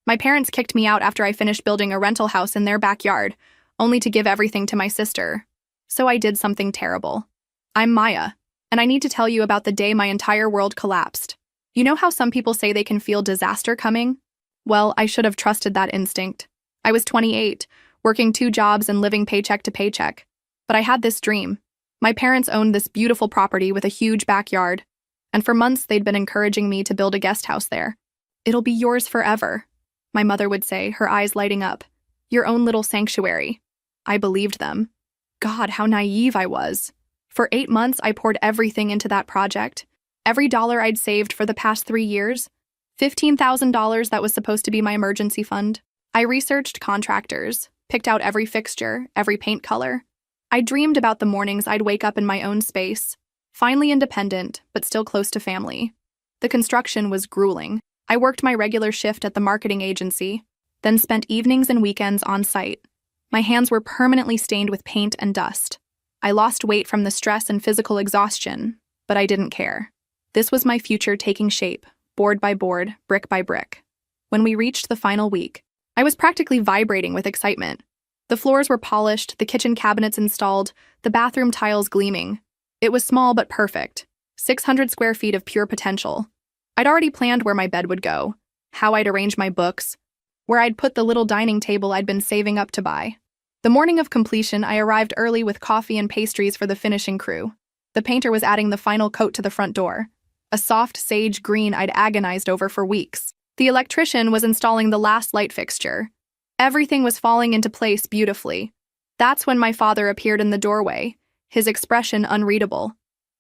My parents kicked me out after I finished building a rental house in their backyard, only to give everything to my sister. So I did something terrible. I'm Maya, and I need to tell you about the day my entire world collapsed. You know how some people say they can feel disaster coming? Well, I should have trusted that instinct. I was 28, working 2 jobs and living paycheck to paycheck. But I had this dream. My parents owned this beautiful property with a huge backyard, and for months they'd been encouraging me to build a guest house there. "It'll be yours forever," my mother would say, her eyes lighting up. "Your own little sanctuary." I believed them. God, how naive I was. For 8 months, I poured everything into that project. Every dollar I'd saved for the past 3 years. $15,000 that was supposed to be my emergency fund. I researched contractors, picked out every fixture, every paint color. I dreamed about the mornings I'd wake up in my own space, finally independent, but still close to family. The construction was grueling. I worked my regular shift at the marketing agency, then spent evenings and weekends on site. My hands were permanently stained with paint and dust. I lost weight from the stress and physical exhaustion, but I didn't care. This was my future taking shape, board by board, brick by brick. When we reached the final week, I was practically vibrating with excitement. The floors were polished, the kitchen cabinets installed, the bathroom tiles gleaming. It was small but perfect. 600 square feet of pure potential. I'd already planned where my bed would go, how I'd arrange my books, where I'd put the little dining table I'd been saving up to buy. The morning of completion, I arrived early with coffee and pastries for the finishing crew. The painter was adding the final coat to the front door, a soft sage green I'd agonized over for weeks. The electrician was installing the last light fixture. Everything was falling into place beautifully. That's when my father appeared in the doorway, his expression unreadable.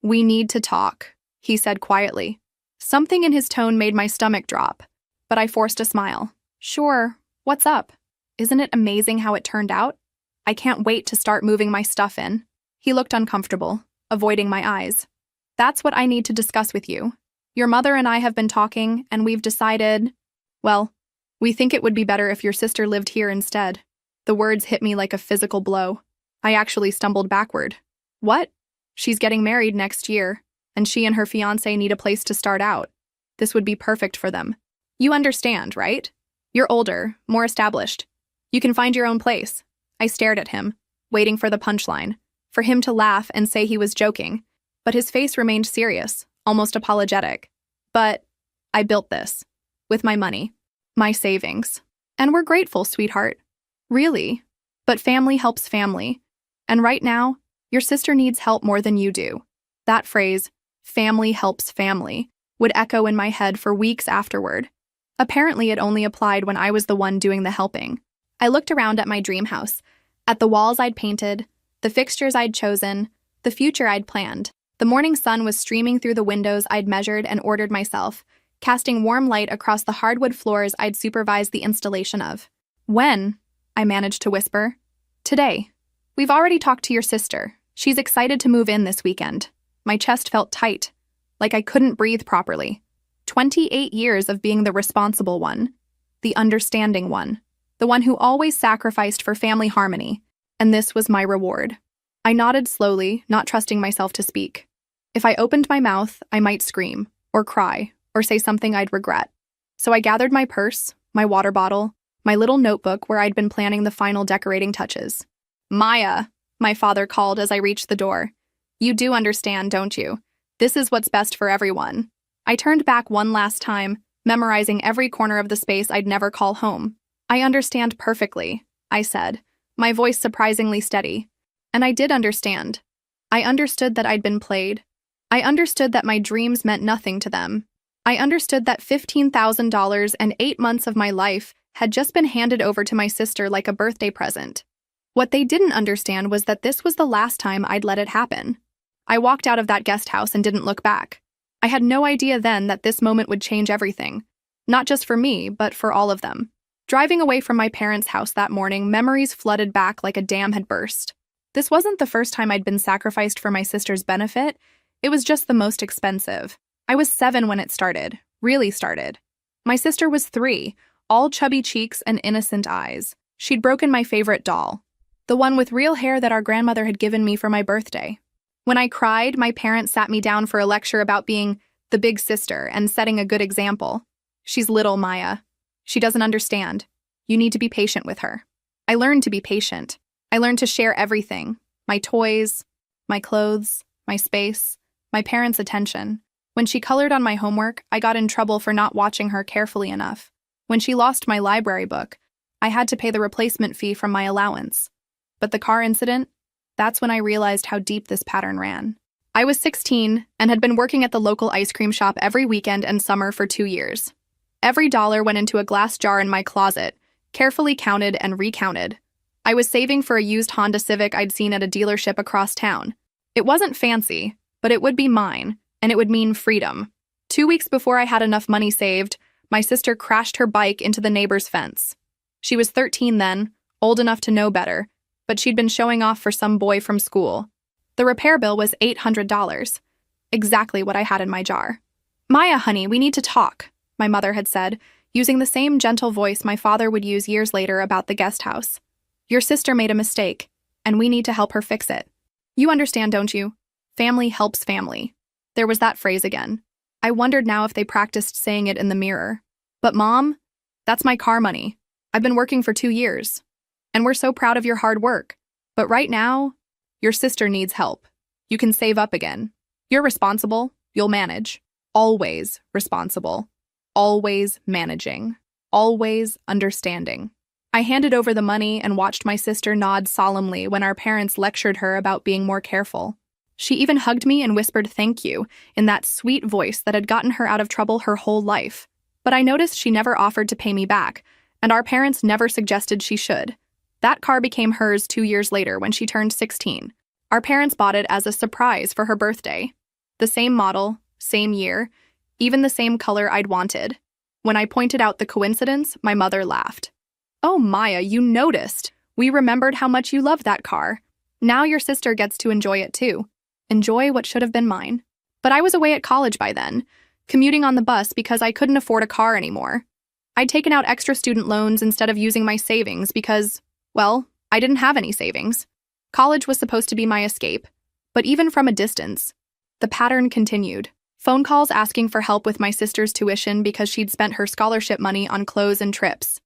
"We need to talk," he said quietly. Something in his tone made my stomach drop, but I forced a smile. "Sure, what's up? Isn't it amazing how it turned out? I can't wait to start moving my stuff in." He looked uncomfortable, avoiding my eyes. "That's what I need to discuss with you. Your mother and I have been talking, and we've decided, well, we think it would be better if your sister lived here instead." The words hit me like a physical blow. I actually stumbled backward. "What? She's getting married next year, and she and her fiancé need a place to start out. This would be perfect for them. You understand, right? You're older, more established. You can find your own place." I stared at him, waiting for the punchline, for him to laugh and say he was joking, but his face remained serious, almost apologetic. "But I built this. With my money. My savings. And we're grateful, sweetheart." "Really? But family helps family. And right now, your sister needs help more than you do." That phrase, "family helps family," would echo in my head for weeks afterward. Apparently, it only applied when I was the one doing the helping. I looked around at my dream house, at the walls I'd painted, the fixtures I'd chosen, the future I'd planned. The morning sun was streaming through the windows I'd measured and ordered myself, casting warm light across the hardwood floors I'd supervised the installation of. "When?" I managed to whisper. "Today. We've already talked to your sister. She's excited to move in this weekend." My chest felt tight, like I couldn't breathe properly. 28 years of being the responsible one, the understanding one, the one who always sacrificed for family harmony, and this was my reward. I nodded slowly, not trusting myself to speak. If I opened my mouth, I might scream, or cry, or say something I'd regret. So I gathered my purse, my water bottle, my little notebook where I'd been planning the final decorating touches. "Maya," my father called as I reached the door. "You do understand, don't you? This is what's best for everyone." I turned back one last time, memorizing every corner of the space I'd never call home. "I understand perfectly," I said, my voice surprisingly steady. And I did understand. I understood that I'd been played. I understood that my dreams meant nothing to them. I understood that $15,000 and 8 months of my life had just been handed over to my sister like a birthday present. What they didn't understand was that this was the last time I'd let it happen. I walked out of that guest house and didn't look back. I had no idea then that this moment would change everything. Not just for me, but for all of them. Driving away from my parents' house that morning, memories flooded back like a dam had burst. This wasn't the first time I'd been sacrificed for my sister's benefit. It was just the most expensive. I was 7 when it started, really started. My sister was 3, all chubby cheeks and innocent eyes. She'd broken my favorite doll, the one with real hair that our grandmother had given me for my birthday. When I cried, my parents sat me down for a lecture about being the big sister and setting a good example. "She's little, Maya. She doesn't understand. You need to be patient with her. I learned to be patient. I learned to share everything. My toys, my clothes, my space, my parents' attention. When she colored on my homework, I got in trouble for not watching her carefully enough. When she lost my library book, I had to pay the replacement fee from my allowance. But the car incident, that's when I realized how deep this pattern ran. I was 16 and had been working at the local ice cream shop every weekend and summer for 2 years. Every dollar went into a glass jar in my closet, carefully counted and recounted. I was saving for a used Honda Civic I'd seen at a dealership across town. It wasn't fancy, but it would be mine, and it would mean freedom. 2 weeks before I had enough money saved, my sister crashed her bike into the neighbor's fence. She was 13 then, old enough to know better, but she'd been showing off for some boy from school. The repair bill was $800, exactly what I had in my jar. "Maya, honey, we need to talk," my mother had said, using the same gentle voice my father would use years later about the guest house. "Your sister made a mistake, and we need to help her fix it. You understand, don't you? Family helps family." There was that phrase again. I wondered now if they practiced saying it in the mirror. "But Mom, that's my car money. I've been working for 2 years. And we're so proud of your hard work. But right now, your sister needs help. You can save up again. You're responsible, you'll manage. Always responsible. Always managing. Always understanding." I handed over the money and watched my sister nod solemnly when our parents lectured her about being more careful. She even hugged me and whispered thank you in that sweet voice that had gotten her out of trouble her whole life. But I noticed she never offered to pay me back, and our parents never suggested she should. That car became hers 2 years later when she turned 16. Our parents bought it as a surprise for her birthday. The same model, same year, even the same color I'd wanted. When I pointed out the coincidence, my mother laughed. "Oh, Maya, you noticed. We remembered how much you loved that car. Now your sister gets to enjoy it too. Enjoy what should have been mine." But I was away at college by then, commuting on the bus because I couldn't afford a car anymore. I'd taken out extra student loans instead of using my savings because, well, I didn't have any savings. College was supposed to be my escape, but even from a distance, the pattern continued. Phone calls asking for help with my sister's tuition because she'd spent her scholarship money on clothes and trips.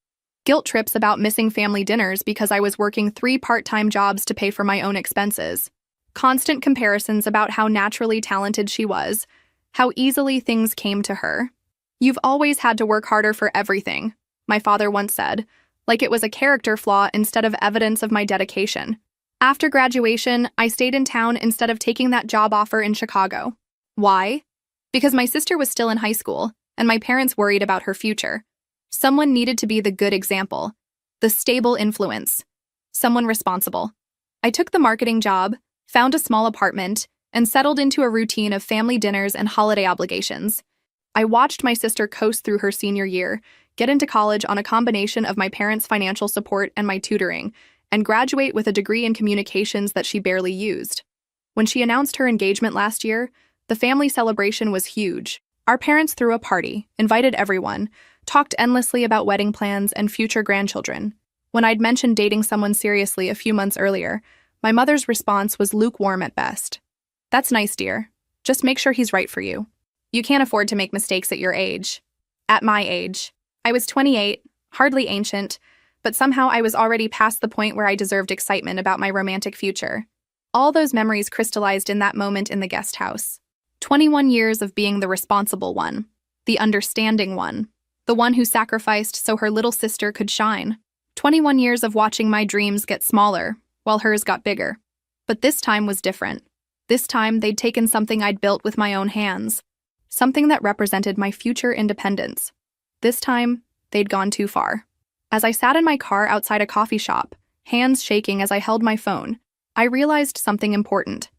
Guilt trips about missing family dinners because I was working 3 part-time jobs to pay for my own expenses. Constant comparisons about how naturally talented she was, how easily things came to her. "You've always had to work harder for everything," my father once said, like it was a character flaw instead of evidence of my dedication. After graduation, I stayed in town instead of taking that job offer in Chicago. Why? Because my sister was still in high school, and my parents worried about her future. Someone needed to be the good example, the stable influence, someone responsible. I took the marketing job, found a small apartment, and settled into a routine of family dinners and holiday obligations. I watched my sister coast through her senior year, get into college on a combination of my parents' financial support and my tutoring, and graduate with a degree in communications that she barely used. When she announced her engagement last year, the family celebration was huge. Our parents threw a party, invited everyone, talked endlessly about wedding plans and future grandchildren. When I'd mentioned dating someone seriously a few months earlier, my mother's response was lukewarm at best. "That's nice, dear. Just make sure he's right for you. You can't afford to make mistakes at your age." At my age. I was 28, hardly ancient, but somehow I was already past the point where I deserved excitement about my romantic future. All those memories crystallized in that moment in the guest house. 21 years of being the responsible one, the understanding one, the one who sacrificed so her little sister could shine. 21 years of watching my dreams get smaller, while hers got bigger. But this time was different. This time they'd taken something I'd built with my own hands, something that represented my future independence. This time, they'd gone too far. As I sat in my car outside a coffee shop, hands shaking as I held my phone, I realized something important.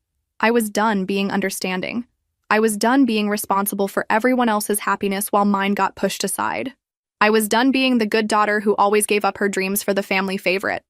I was done being understanding. I was done being responsible for everyone else's happiness while mine got pushed aside. I was done being the good daughter who always gave up her dreams for the family favorite.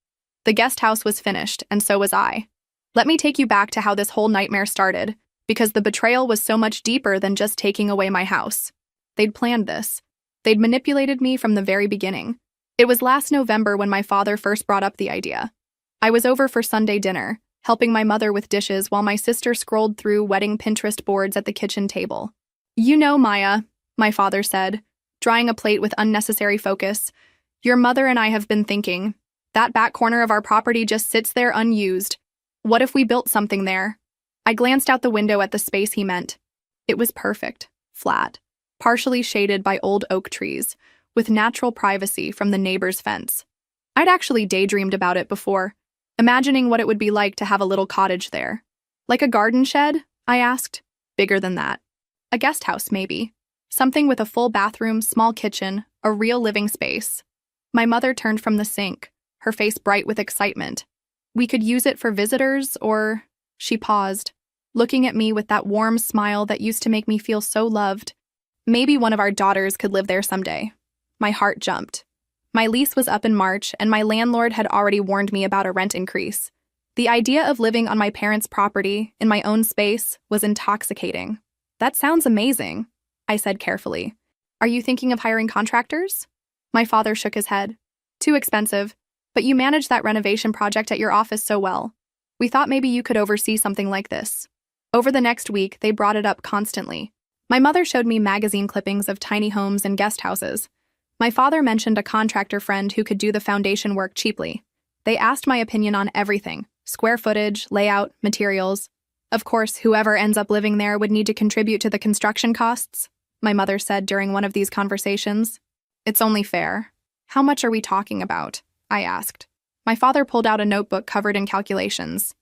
The guest house was finished, and so was I. Let me take you back to how this whole nightmare started, because the betrayal was so much deeper than just taking away my house. They'd planned this. They'd manipulated me from the very beginning. It was last November when my father first brought up the idea. I was over for Sunday dinner, helping my mother with dishes while my sister scrolled through wedding Pinterest boards at the kitchen table. "You know, Maya," my father said, drying a plate with unnecessary focus. Your mother and I have been thinking. That back corner of our property just sits there unused. What if we built something there? I glanced out the window at the space he meant. It was perfect, flat, partially shaded by old oak trees, with natural privacy from the neighbor's fence. I'd actually daydreamed about it before, imagining what it would be like to have a little cottage there. Like a garden shed? I asked. Bigger than that. A guest house, maybe. Something with a full bathroom, small kitchen, a real living space. My mother turned from the sink, her face bright with excitement. We could use it for visitors, or... She paused, looking at me with that warm smile that used to make me feel so loved. Maybe one of our daughters could live there someday. My heart jumped. My lease was up in March, and my landlord had already warned me about a rent increase. The idea of living on my parents' property, in my own space, was intoxicating. That sounds amazing, I said carefully. Are you thinking of hiring contractors? My father shook his head. Too expensive, but you manage that renovation project at your office so well. We thought maybe you could oversee something like this. Over the next week, they brought it up constantly. My mother showed me magazine clippings of tiny homes and guest houses. My father mentioned a contractor friend who could do the foundation work cheaply. They asked my opinion on everything: square footage, layout, materials. Of course, whoever ends up living there would need to contribute to the construction costs, my mother said during one of these conversations. It's only fair. How much are we talking about? I asked. My father pulled out a notebook covered in calculations.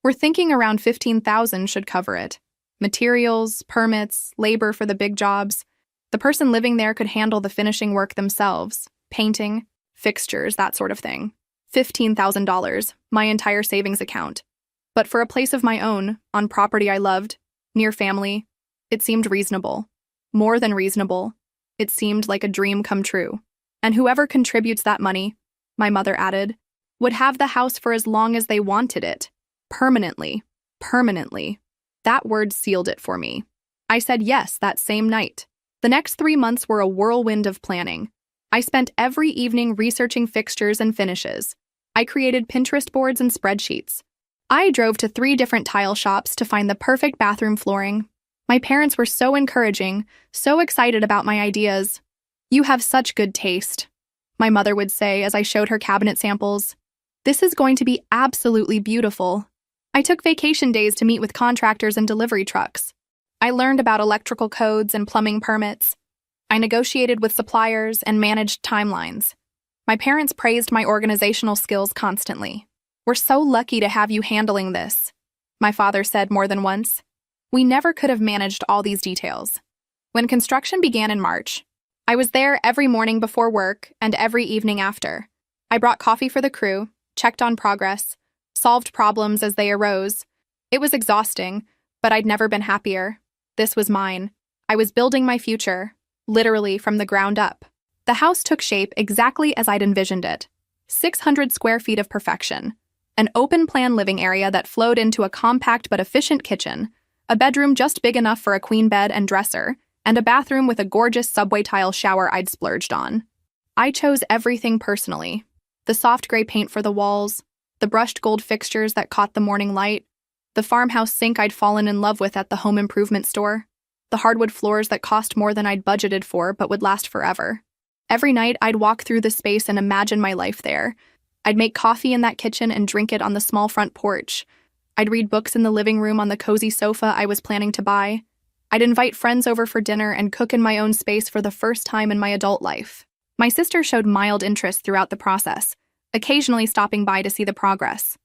We're thinking around $15,000 should cover it. Materials, permits, labor for the big jobs. The person living there could handle the finishing work themselves, painting, fixtures, that sort of thing. $15,000, my entire savings account. But for a place of my own, on property I loved, near family, it seemed reasonable. More than reasonable. It seemed like a dream come true. And whoever contributes that money, my mother added, would have the house for as long as they wanted it. Permanently. Permanently. That word sealed it for me. I said yes that same night. The next 3 months were a whirlwind of planning. I spent every evening researching fixtures and finishes. I created Pinterest boards and spreadsheets. I drove to 3 different tile shops to find the perfect bathroom flooring. My parents were so encouraging, so excited about my ideas. You have such good taste, my mother would say as I showed her cabinet samples. This is going to be absolutely beautiful. I took vacation days to meet with contractors and delivery trucks. I learned about electrical codes and plumbing permits. I negotiated with suppliers and managed timelines. My parents praised my organizational skills constantly. We're so lucky to have you handling this, my father said more than once. We never could have managed all these details. When construction began in March, I was there every morning before work and every evening after. I brought coffee for the crew, checked on progress, solved problems as they arose. It was exhausting, but I'd never been happier. This was mine. I was building my future, literally from the ground up. The house took shape exactly as I'd envisioned it. 600 square feet of perfection. An open-plan living area that flowed into a compact but efficient kitchen, a bedroom just big enough for a queen bed and dresser, and a bathroom with a gorgeous subway tile shower I'd splurged on. I chose everything personally. The soft gray paint for the walls, the brushed gold fixtures that caught the morning light, the farmhouse sink I'd fallen in love with at the home improvement store, the hardwood floors that cost more than I'd budgeted for but would last forever. Every night I'd walk through the space and imagine my life there. I'd make coffee in that kitchen and drink it on the small front porch. I'd read books in the living room on the cozy sofa I was planning to buy. I'd invite friends over for dinner and cook in my own space for the first time in my adult life. My sister showed mild interest throughout the process, occasionally stopping by to see the progress.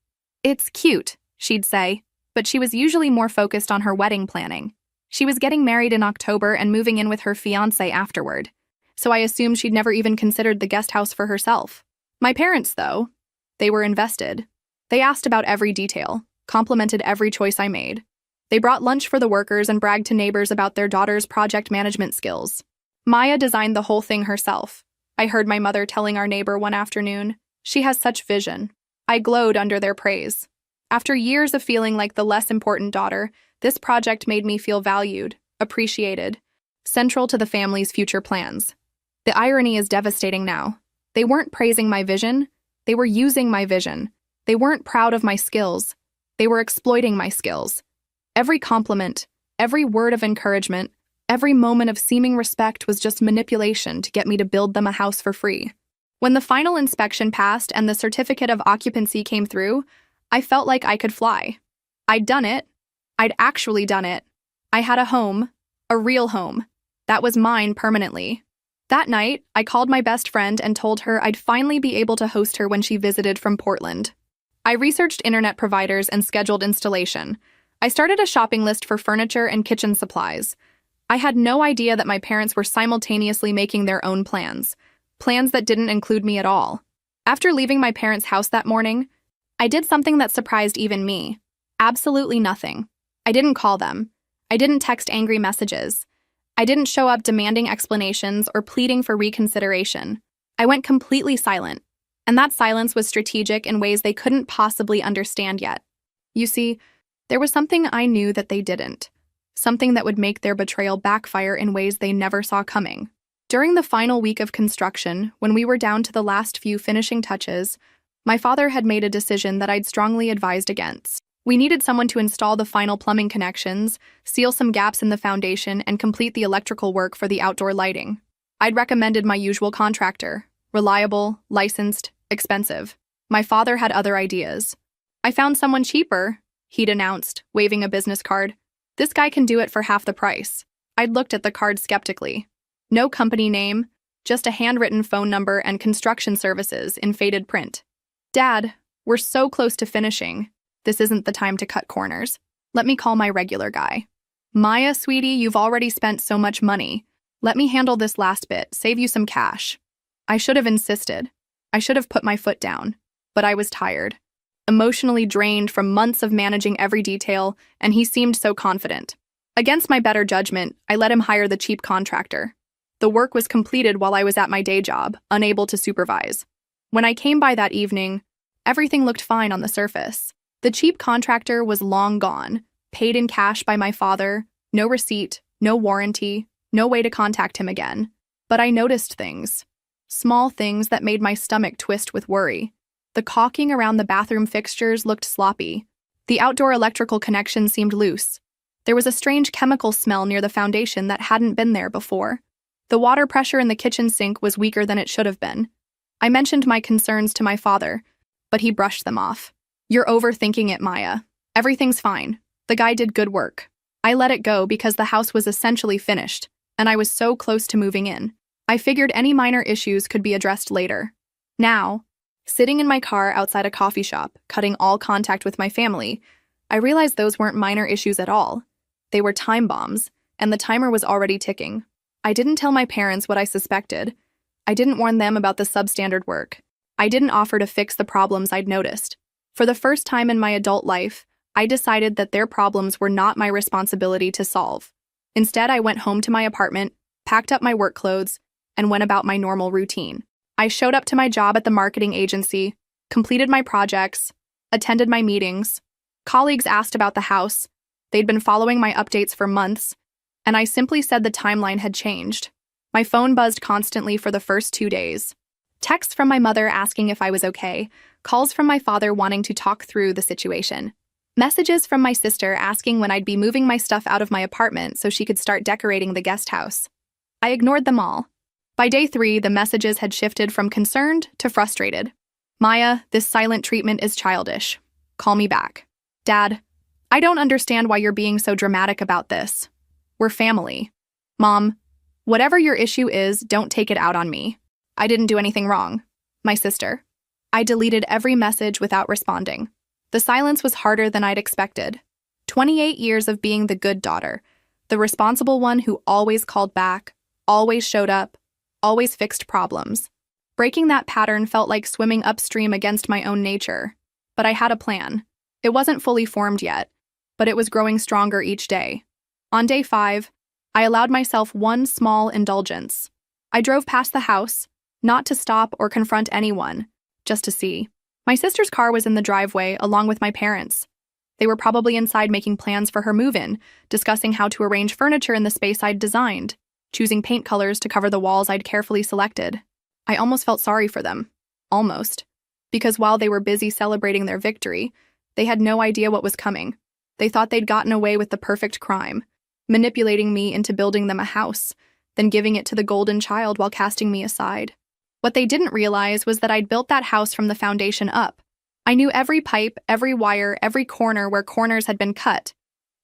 It's cute, she'd say, but she was usually more focused on her wedding planning. She was getting married in October and moving in with her fiancé afterward, so I assumed she'd never even considered the guest house for herself. My parents, though, they were invested. They asked about every detail, complimented every choice I made. They brought lunch for the workers and bragged to neighbors about their daughter's project management skills. Maya designed the whole thing herself. I heard my mother telling our neighbor one afternoon, "She has such vision." I glowed under their praise. After years of feeling like the less important daughter, this project made me feel valued, appreciated, central to the family's future plans. The irony is devastating now. They weren't praising my vision. They were using my vision. They weren't proud of my skills. They were exploiting my skills. Every compliment, every word of encouragement, Every moment of seeming respect was just manipulation to get me to build them a house for free. When the final inspection passed and the certificate of occupancy came through, I felt like I could fly. I'd done it. I'd actually done it. I had a home, a real home, that was mine permanently. That night, I called my best friend and told her I'd finally be able to host her when she visited from Portland. I researched internet providers and scheduled installation. I started a shopping list for furniture and kitchen supplies. I had no idea that my parents were simultaneously making their own plans that didn't include me at all. After leaving my parents' house that morning, I did something that surprised even me. Absolutely nothing. I didn't call them. I didn't text angry messages. I didn't show up demanding explanations or pleading for reconsideration. I went completely silent, and that silence was strategic in ways they couldn't possibly understand yet. You see, there was something I knew that they didn't. Something that would make their betrayal backfire in ways they never saw coming. During the final week of construction, when we were down to the last few finishing touches, my father had made a decision that I'd strongly advised against. We needed someone to install the final plumbing connections, seal some gaps in the foundation, and complete the electrical work for the outdoor lighting. I'd recommended my usual contractor. Reliable, licensed, expensive. My father had other ideas. I found someone cheaper, he'd announced, waving a business card. This guy can do it for half the price. I'd looked at the card skeptically. No company name, just a handwritten phone number and construction services in faded print. Dad, we're so close to finishing. This isn't the time to cut corners. Let me call my regular guy. Maya, sweetie, you've already spent so much money. Let me handle this last bit, save you some cash. I should have insisted. I should have put my foot down. But I was tired. Emotionally drained from months of managing every detail, and he seemed so confident. Against my better judgment, I let him hire the cheap contractor. The work was completed while I was at my day job, unable to supervise. When I came by that evening, everything looked fine on the surface. The cheap contractor was long gone, paid in cash by my father, no receipt, no warranty, no way to contact him again. But I noticed things. Small things that made my stomach twist with worry. The caulking around the bathroom fixtures looked sloppy. The outdoor electrical connection seemed loose. There was a strange chemical smell near the foundation that hadn't been there before. The water pressure in the kitchen sink was weaker than it should have been. I mentioned my concerns to my father, but he brushed them off. You're overthinking it, Maya. Everything's fine. The guy did good work. I let it go because the house was essentially finished, and I was so close to moving in. I figured any minor issues could be addressed later. Now, sitting in my car outside a coffee shop, cutting all contact with my family, I realized those weren't minor issues at all. They were time bombs, and the timer was already ticking. I didn't tell my parents what I suspected. I didn't warn them about the substandard work. I didn't offer to fix the problems I'd noticed. For the first time in my adult life, I decided that their problems were not my responsibility to solve. Instead, I went home to my apartment, packed up my work clothes, and went about my normal routine. I showed up to my job at the marketing agency, completed my projects, attended my meetings. Colleagues asked about the house. They'd been following my updates for months, and I simply said the timeline had changed. My phone buzzed constantly for the first 2 days. Texts from my mother asking if I was okay, calls from my father wanting to talk through the situation. Messages from my sister asking when I'd be moving my stuff out of my apartment so she could start decorating the guest house. I ignored them all. By day 3, the messages had shifted from concerned to frustrated. Maya, this silent treatment is childish. Call me back. Dad, I don't understand why you're being so dramatic about this. We're family. Mom, whatever your issue is, don't take it out on me. I didn't do anything wrong. My sister. I deleted every message without responding. The silence was harder than I'd expected. 28 years of being the good daughter, the responsible one who always called back, always showed up, always fixed problems. Breaking that pattern felt like swimming upstream against my own nature. But I had a plan. It wasn't fully formed yet, but it was growing stronger each day. On day 5, I allowed myself one small indulgence. I drove past the house, not to stop or confront anyone, just to see. My sister's car was in the driveway along with my parents. They were probably inside making plans for her move-in, discussing how to arrange furniture in the space I'd designed, choosing paint colors to cover the walls I'd carefully selected. I almost felt sorry for them. Almost. Because while they were busy celebrating their victory, they had no idea what was coming. They thought they'd gotten away with the perfect crime. manipulating me into building them a house, then giving it to the golden child while casting me aside. What they didn't realize was that I'd built that house from the foundation up. I knew every pipe, every wire, every corner where corners had been cut.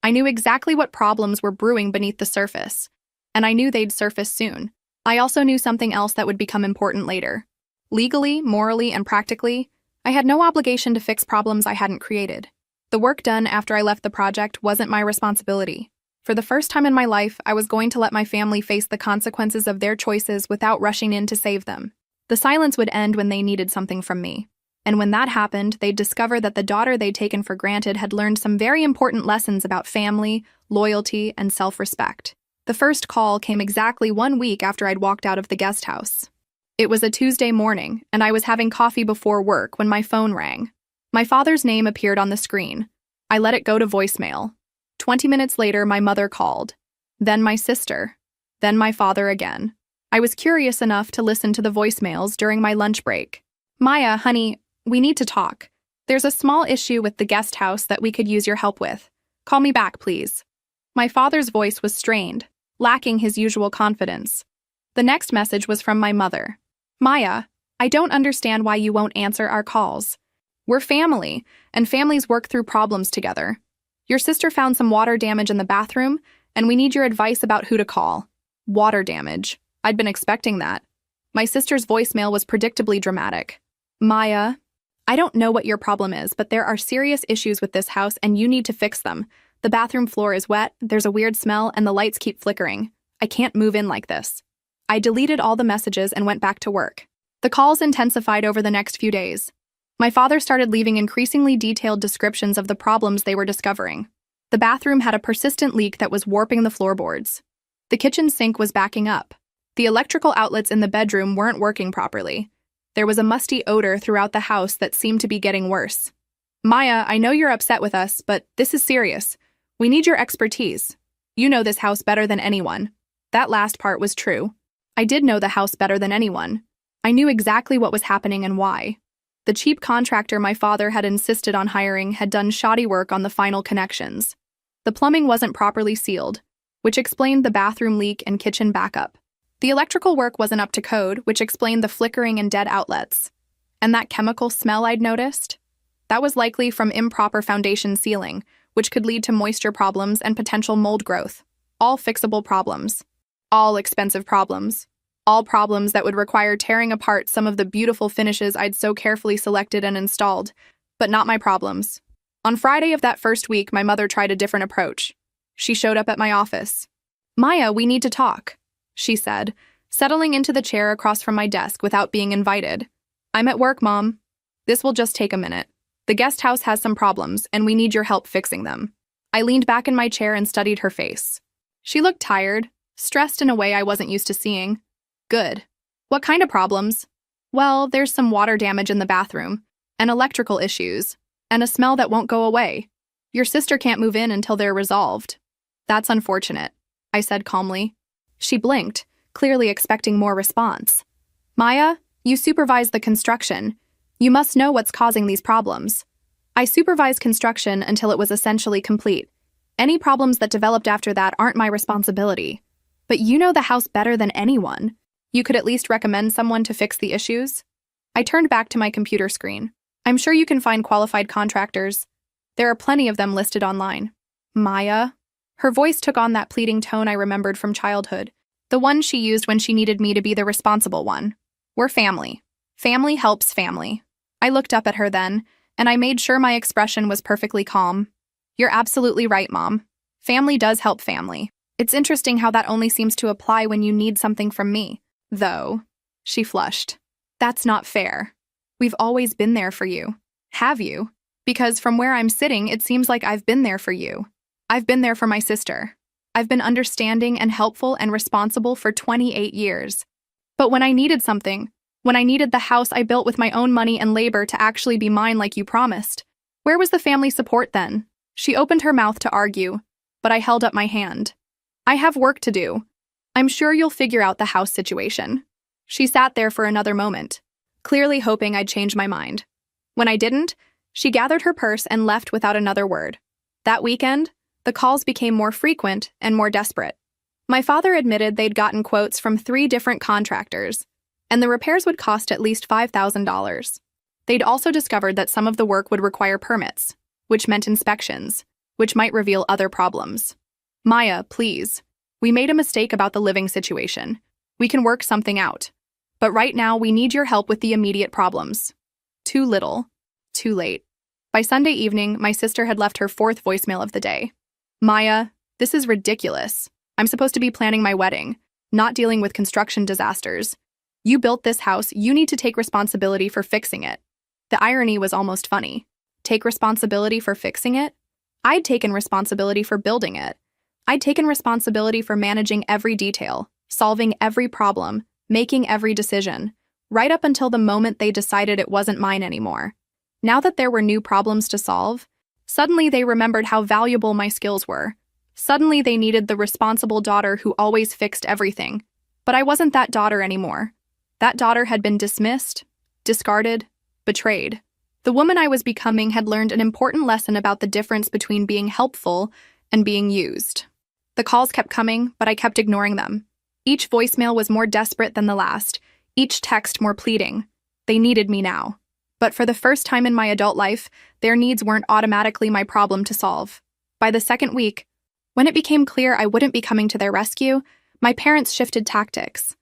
I knew exactly what problems were brewing beneath the surface, and I knew they'd surface soon. I also knew something else that would become important later. Legally, morally, and practically, I had no obligation to fix problems I hadn't created. The work done after I left the project wasn't my responsibility. For the first time in my life, I was going to let my family face the consequences of their choices without rushing in to save them. The silence would end when they needed something from me. And when that happened, they'd discover that the daughter they'd taken for granted had learned some very important lessons about family, loyalty, and self-respect. The first call came exactly 1 week after I'd walked out of the guest house. It was a Tuesday morning, and I was having coffee before work when my phone rang. My father's name appeared on the screen. I let it go to voicemail. 20 minutes later, my mother called. Then my sister. Then my father again. I was curious enough to listen to the voicemails during my lunch break. "Maya, honey, we need to talk. There's a small issue with the guest house that we could use your help with. Call me back, please." My father's voice was strained, lacking his usual confidence. The next message was from my mother. "Maya, I don't understand why you won't answer our calls. We're family, and families work through problems together. Your sister found some water damage in the bathroom, and we need your advice about who to call." Water damage. I'd been expecting that. My sister's voicemail was predictably dramatic. "Maya, I don't know what your problem is, but there are serious issues with this house and you need to fix them. The bathroom floor is wet, there's a weird smell, and the lights keep flickering. I can't move in like this." I deleted all the messages and went back to work. The calls intensified over the next few days. My father started leaving increasingly detailed descriptions of the problems they were discovering. The bathroom had a persistent leak that was warping the floorboards. The kitchen sink was backing up. The electrical outlets in the bedroom weren't working properly. There was a musty odor throughout the house that seemed to be getting worse. "Maya, I know you're upset with us, but this is serious. We need your expertise. You know this house better than anyone." That last part was true. I did know the house better than anyone. I knew exactly what was happening and why. The cheap contractor my father had insisted on hiring had done shoddy work on the final connections. The plumbing wasn't properly sealed, which explained the bathroom leak and kitchen backup. The electrical work wasn't up to code, which explained the flickering and dead outlets. And that chemical smell I'd noticed? That was likely from improper foundation sealing, which could lead to moisture problems and potential mold growth. All fixable problems. All expensive problems. All problems that would require tearing apart some of the beautiful finishes I'd so carefully selected and installed, but not my problems. On Friday of that first week, my mother tried a different approach. She showed up at my office. "Maya, we need to talk," she said, settling into the chair across from my desk without being invited. "I'm at work, Mom. This will just take a minute. The guest house has some problems, and we need your help fixing them." I leaned back in my chair and studied her face. She looked tired, stressed in a way I wasn't used to seeing. "Good. What kind of problems?" "Well, there's some water damage in the bathroom, and electrical issues, and a smell that won't go away. Your sister can't move in until they're resolved." "That's unfortunate," I said calmly. She blinked, clearly expecting more response. "Maya, you supervise the construction. You must know what's causing these problems." "I supervised construction until it was essentially complete. Any problems that developed after that aren't my responsibility. But you know the house better than anyone. You could at least recommend someone to fix the issues?" I turned back to my computer screen. "I'm sure you can find qualified contractors. There are plenty of them listed online." "Maya?" Her voice took on that pleading tone I remembered from childhood, the one she used when she needed me to be the responsible one. "We're family. Family helps family." I looked up at her then, and I made sure my expression was perfectly calm. "You're absolutely right, Mom. Family does help family. It's interesting how that only seems to apply when you need something from me. Though," she flushed, "that's not fair. We've always been there for you. Have you? Because from where I'm sitting, it seems like I've been there for you. I've been there for my sister. I've been understanding and helpful and responsible for 28 years. But when I needed something, when I needed the house I built with my own money and labor to actually be mine like you promised, where was the family support then?" She opened her mouth to argue, but I held up my hand. "I have work to do. I'm sure you'll figure out the house situation." She sat there for another moment, clearly hoping I'd change my mind. When I didn't, she gathered her purse and left without another word. That weekend, The calls became more frequent and more desperate. My father admitted they'd gotten quotes from 3 different contractors, and the repairs would cost at least $5,000. They'd also discovered that some of the work would require permits, which meant inspections, which might reveal other problems. Maya, please. We made a mistake about the living situation. We can work something out. But right now, we need your help with the immediate problems. Too little. Too late. By Sunday evening, my sister had left her 4th voicemail of the day. Maya, this is ridiculous. I'm supposed to be planning my wedding, not dealing with construction disasters. You built this house, you need to take responsibility for fixing it. The irony was almost funny. Take responsibility for fixing it? I'd taken responsibility for building it. I'd taken responsibility for managing every detail, solving every problem, making every decision, right up until the moment they decided it wasn't mine anymore. Now that there were new problems to solve, suddenly they remembered how valuable my skills were. Suddenly they needed the responsible daughter who always fixed everything. But I wasn't that daughter anymore. That daughter had been dismissed, discarded, betrayed. The woman I was becoming had learned an important lesson about the difference between being helpful and being used. The calls kept coming, but I kept ignoring them. Each voicemail was more desperate than the last, each text more pleading. They needed me now. But for the first time in my adult life, their needs weren't automatically my problem to solve. By the 2nd week, when it became clear I wouldn't be coming to their rescue, my parents shifted tactics.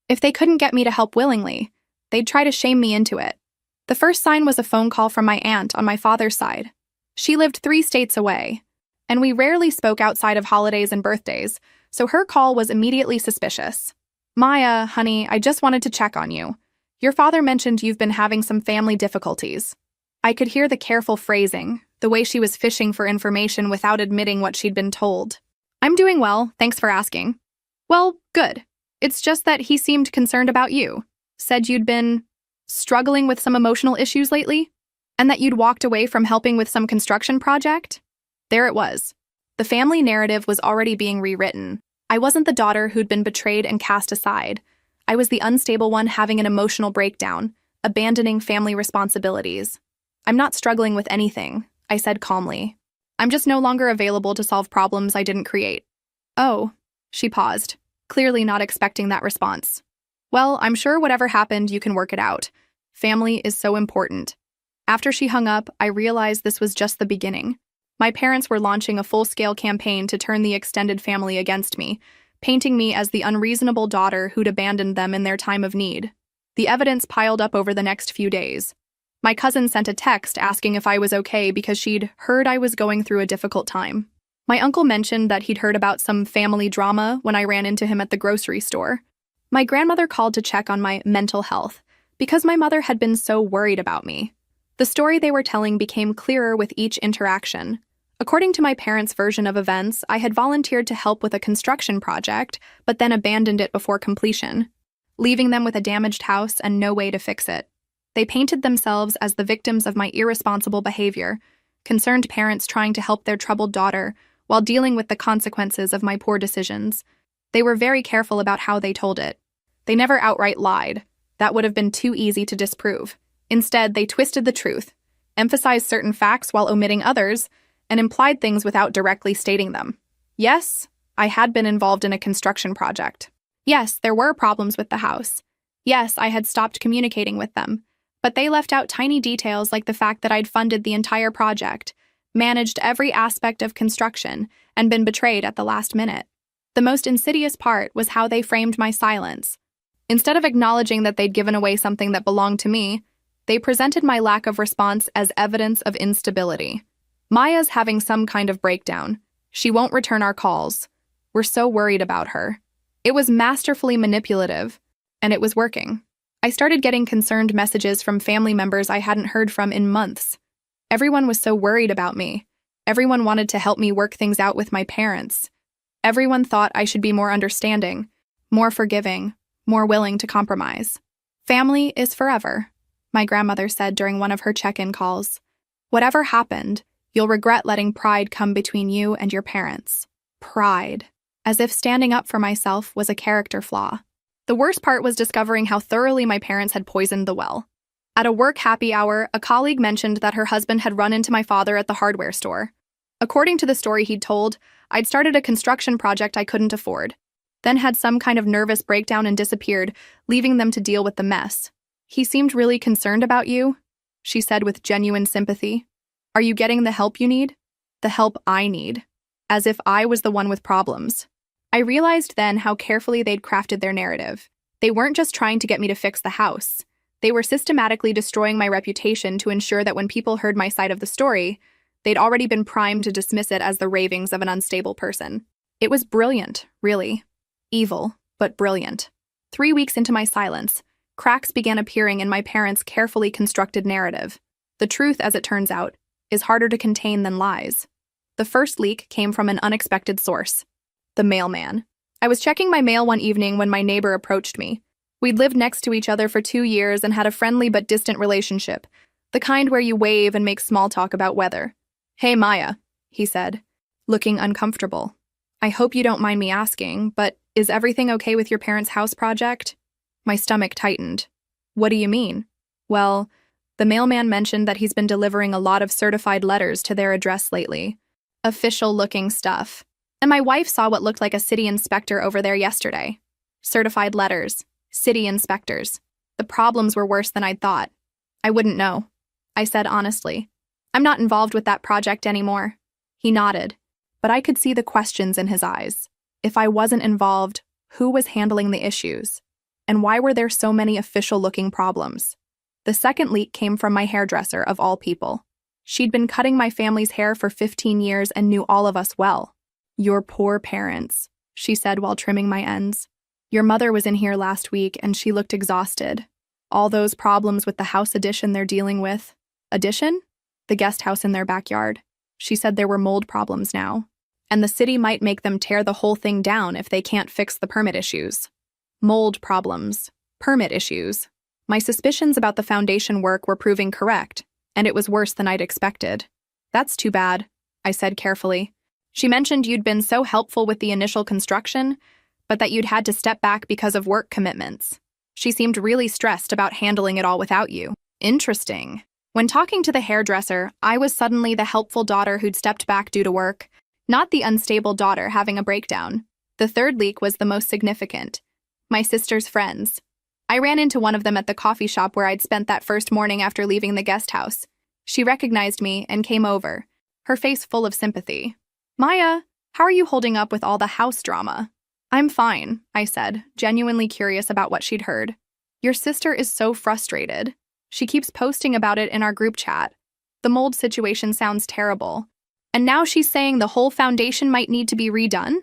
If they couldn't get me to help willingly, they'd try to shame me into it. The first sign was a phone call from my aunt on my father's side. She lived 3 states away, and we rarely spoke outside of holidays and birthdays, so her call was immediately suspicious. Maya, honey, I just wanted to check on you. Your father mentioned you've been having some family difficulties. I could hear the careful phrasing, the way she was fishing for information without admitting what she'd been told. I'm doing well, thanks for asking. Well, good. It's just that he seemed concerned about you. Said you'd been struggling with some emotional issues lately, and that you'd walked away from helping with some construction project. There it was. The family narrative was already being rewritten. I wasn't the daughter who'd been betrayed and cast aside. I was the unstable one having an emotional breakdown, abandoning family responsibilities. I'm not struggling with anything, I said calmly. I'm just no longer available to solve problems I didn't create. Oh, she paused, clearly not expecting that response. Well, I'm sure whatever happened, you can work it out. Family is so important. After she hung up, I realized this was just the beginning. My parents were launching a full-scale campaign to turn the extended family against me, painting me as the unreasonable daughter who'd abandoned them in their time of need. The evidence piled up over the next few days. My cousin sent a text asking if I was okay because she'd heard I was going through a difficult time. My uncle mentioned that he'd heard about some family drama when I ran into him at the grocery store. My grandmother called to check on my mental health because my mother had been so worried about me. The story they were telling became clearer with each interaction. According to my parents' version of events, I had volunteered to help with a construction project, but then abandoned it before completion, leaving them with a damaged house and no way to fix it. They painted themselves as the victims of my irresponsible behavior, concerned parents trying to help their troubled daughter while dealing with the consequences of my poor decisions. They were very careful about how they told it. They never outright lied. That would have been too easy to disprove. Instead, they twisted the truth, emphasized certain facts while omitting others, and implied things without directly stating them. Yes, I had been involved in a construction project. Yes, there were problems with the house. Yes, I had stopped communicating with them. But they left out tiny details like the fact that I'd funded the entire project, managed every aspect of construction, and been betrayed at the last minute. The most insidious part was how they framed my silence. Instead of acknowledging that they'd given away something that belonged to me, they presented my lack of response as evidence of instability. Maya's having some kind of breakdown. She won't return our calls. We're so worried about her. It was masterfully manipulative, and it was working. I started getting concerned messages from family members I hadn't heard from in months. Everyone was so worried about me. Everyone wanted to help me work things out with my parents. Everyone thought I should be more understanding, more forgiving, more willing to compromise. Family is forever, my grandmother said during one of her check-in calls. Whatever happened, you'll regret letting pride come between you and your parents. Pride. As if standing up for myself was a character flaw. The worst part was discovering how thoroughly my parents had poisoned the well. At a work happy hour, a colleague mentioned that her husband had run into my father at the hardware store. According to the story he'd told, I'd started a construction project I couldn't afford, then had some kind of nervous breakdown and disappeared, leaving them to deal with the mess. He seemed really concerned about you, she said with genuine sympathy. Are you getting the help you need? The help I need. As if I was the one with problems. I realized then how carefully they'd crafted their narrative. They weren't just trying to get me to fix the house. They were systematically destroying my reputation to ensure that when people heard my side of the story, they'd already been primed to dismiss it as the ravings of an unstable person. It was brilliant, really. Evil, but brilliant. 3 weeks into my silence, cracks began appearing in my parents' carefully constructed narrative. The truth, as it turns out, is harder to contain than lies. The first leak came from an unexpected source. The mailman. I was checking my mail one evening when my neighbor approached me. We'd lived next to each other for 2 years and had a friendly but distant relationship, the kind where you wave and make small talk about weather. Hey, Maya, he said, looking uncomfortable. I hope you don't mind me asking, but is everything okay with your parents' house project? My stomach tightened. What do you mean? Well, the mailman mentioned that he's been delivering a lot of certified letters to their address lately. Official-looking stuff. And my wife saw what looked like a city inspector over there yesterday. Certified letters. City inspectors. The problems were worse than I'd thought. I wouldn't know, I said honestly. I'm not involved with that project anymore. He nodded, but I could see the questions in his eyes. If I wasn't involved, who was handling the issues? And why were there so many official-looking problems? The second leak came from my hairdresser, of all people. She'd been cutting my family's hair for 15 years and knew all of us well. Your poor parents, she said while trimming my ends. Your mother was in here last week and she looked exhausted. All those problems with the house addition they're dealing with. Addition? The guest house in their backyard. She said there were mold problems now. And the city might make them tear the whole thing down if they can't fix the permit issues. Mold problems. Permit issues. My suspicions about the foundation work were proving correct, and it was worse than I'd expected. That's too bad, I said carefully. She mentioned you'd been so helpful with the initial construction, but that you'd had to step back because of work commitments. She seemed really stressed about handling it all without you. Interesting. When talking to the hairdresser, I was suddenly the helpful daughter who'd stepped back due to work, not the unstable daughter having a breakdown. The third leak was the most significant. My sister's friends. I ran into one of them at the coffee shop where I'd spent that first morning after leaving the guest house. She recognized me and came over, her face full of sympathy. Maya, how are you holding up with all the house drama? I'm fine, I said, genuinely curious about what she'd heard. Your sister is so frustrated. She keeps posting about it in our group chat. The mold situation sounds terrible. And now she's saying the whole foundation might need to be redone?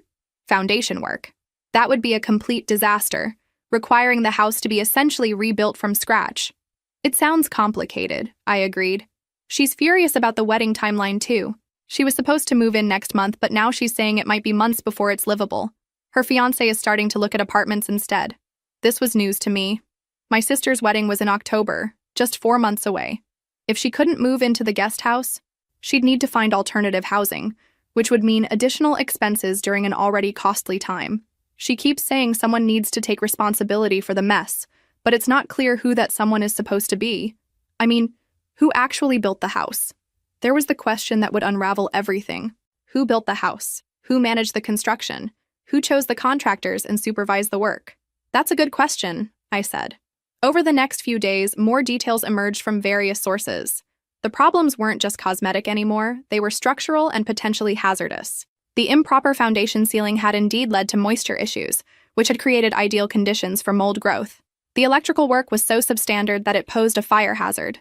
Foundation work. That would be a complete disaster, requiring the house to be essentially rebuilt from scratch. It sounds complicated, I agreed. She's furious about the wedding timeline too. She was supposed to move in next month, but now she's saying it might be months before it's livable. Her fiancé is starting to look at apartments instead. This was news to me. My sister's wedding was in October, just 4 months away. If she couldn't move into the guest house, she'd need to find alternative housing, which would mean additional expenses during an already costly time. She keeps saying someone needs to take responsibility for the mess, but it's not clear who that someone is supposed to be. I mean, who actually built the house? There was the question that would unravel everything. Who built the house? Who managed the construction? Who chose the contractors and supervised the work? That's a good question, I said. Over the next few days, more details emerged from various sources. The problems weren't just cosmetic anymore, they were structural and potentially hazardous. The improper foundation sealing had indeed led to moisture issues, which had created ideal conditions for mold growth. The electrical work was so substandard that it posed a fire hazard.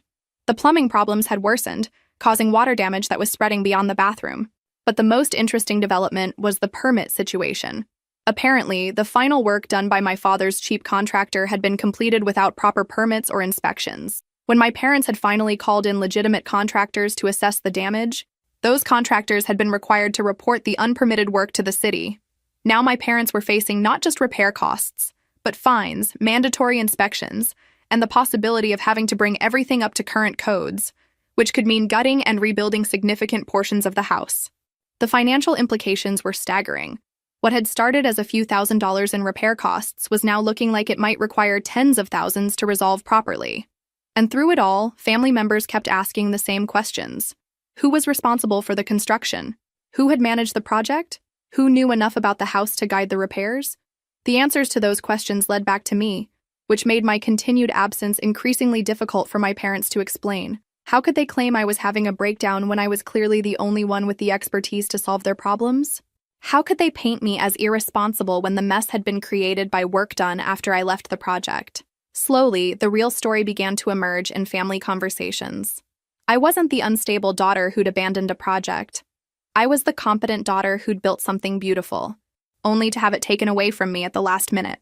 The plumbing problems had worsened, causing water damage that was spreading beyond the bathroom. But the most interesting development was the permit situation. Apparently, the final work done by my father's cheap contractor had been completed without proper permits or inspections. When my parents had finally called in legitimate contractors to assess the damage, those contractors had been required to report the unpermitted work to the city. Now my parents were facing not just repair costs, but fines, mandatory inspections, and the possibility of having to bring everything up to current codes, which could mean gutting and rebuilding significant portions of the house. The financial implications were staggering. What had started as a few $1,000s in repair costs was now looking like it might require tens of thousands to resolve properly. And through it all, family members kept asking the same questions. Who was responsible for the construction? Who had managed the project? Who knew enough about the house to guide the repairs? The answers to those questions led back to me, which made my continued absence increasingly difficult for my parents to explain. How could they claim I was having a breakdown when I was clearly the only one with the expertise to solve their problems? How could they paint me as irresponsible when the mess had been created by work done after I left the project? Slowly, the real story began to emerge in family conversations. I wasn't the unstable daughter who'd abandoned a project. I was the competent daughter who'd built something beautiful, only to have it taken away from me at the last minute.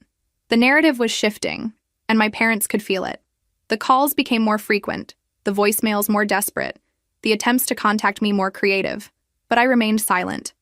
The narrative was shifting, and my parents could feel it. The calls became more frequent, the voicemails more desperate, the attempts to contact me more creative, but I remained silent.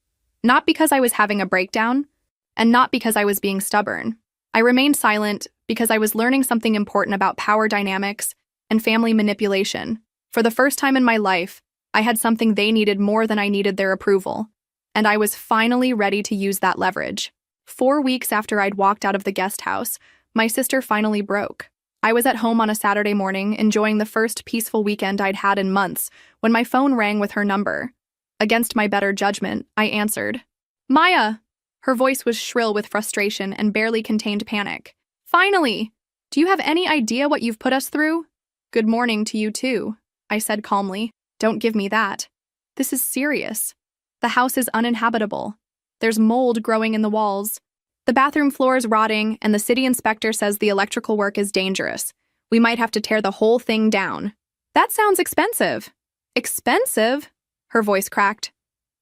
Not because I was having a breakdown, and not because I was being stubborn. I remained silent because I was learning something important about power dynamics and family manipulation. For the first time in my life, I had something they needed more than I needed their approval, and I was finally ready to use that leverage. 4 weeks after I'd walked out of the guest house, my sister finally broke. I was at home on a Saturday morning, enjoying the first peaceful weekend I'd had in months, when my phone rang with her number. Against my better judgment, I answered. Maya! Her voice was shrill with frustration and barely contained panic. Finally! Do you have any idea what you've put us through? Good morning to you too, I said calmly. Don't give me that. This is serious. The house is uninhabitable. There's mold growing in the walls. The bathroom floor is rotting, and the city inspector says the electrical work is dangerous. We might have to tear the whole thing down. That sounds expensive. Expensive? Her voice cracked.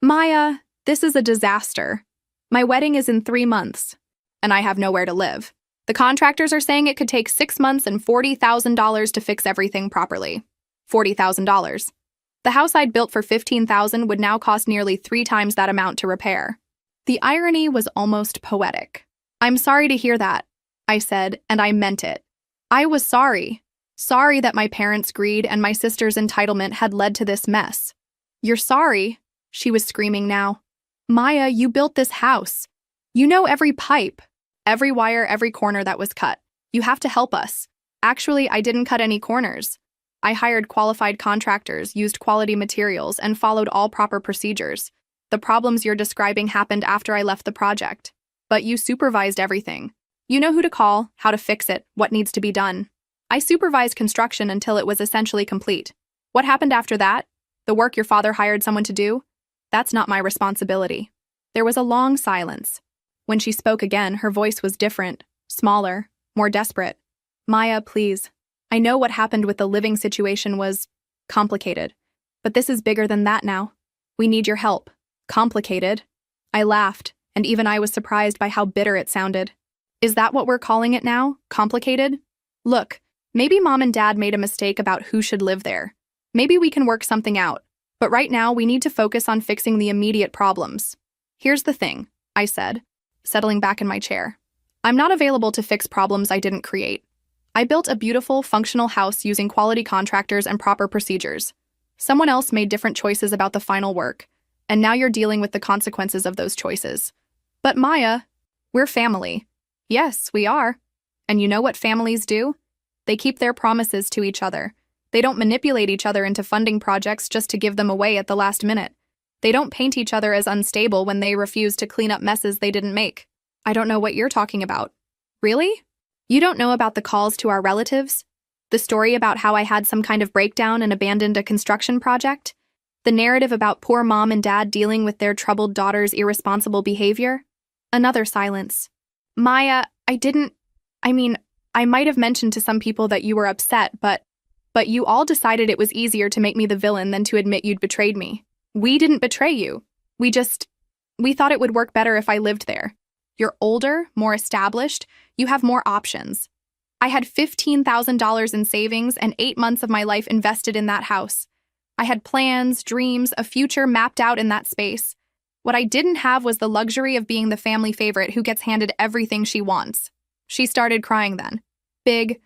Maya, this is a disaster. My wedding is in 3 months, and I have nowhere to live. The contractors are saying it could take 6 months and $40,000 to fix everything properly. $40,000. The house I'd built for $15,000 would now cost nearly 3 times that amount to repair. The irony was almost poetic. I'm sorry to hear that, I said, and I meant it. I was sorry. Sorry that my parents' greed and my sister's entitlement had led to this mess. You're sorry, she was screaming now. Maya, you built this house. You know every pipe, every wire, every corner that was cut. You have to help us. Actually, I didn't cut any corners. I hired qualified contractors, used quality materials, and followed all proper procedures. The problems you're describing happened after I left the project. But you supervised everything. You know who to call, how to fix it, what needs to be done. I supervised construction until it was essentially complete. What happened after that? The work your father hired someone to do? That's not my responsibility. There was a long silence. When she spoke again, her voice was different, smaller, more desperate. Maya, please. I know what happened with the living situation was complicated, but this is bigger than that now. We need your help. Complicated? I laughed, and even I was surprised by how bitter it sounded. Is that what we're calling it now? Complicated? Look, maybe Mom and Dad made a mistake about who should live there. Maybe we can work something out, but right now we need to focus on fixing the immediate problems. Here's the thing, I said, settling back in my chair. I'm not available to fix problems I didn't create. I built a beautiful, functional house using quality contractors and proper procedures. Someone else made different choices about the final work, and now you're dealing with the consequences of those choices. But Maya, we're family. Yes, we are. And you know what families do? They keep their promises to each other. They don't manipulate each other into funding projects just to give them away at the last minute. They don't paint each other as unstable when they refuse to clean up messes they didn't make. I don't know what you're talking about. Really? You don't know about the calls to our relatives? The story about how I had some kind of breakdown and abandoned a construction project? The narrative about poor Mom and Dad dealing with their troubled daughter's irresponsible behavior? Another silence. Maya, I might have mentioned to some people that you were upset, but you all decided it was easier to make me the villain than to admit you'd betrayed me. We didn't betray you. We thought it would work better if I lived there. You're older, more established, you have more options. I had $15,000 in savings and 8 months of my life invested in that house. I had plans, dreams, a future mapped out in that space. What I didn't have was the luxury of being the family favorite who gets handed everything she wants. She started crying then. Big,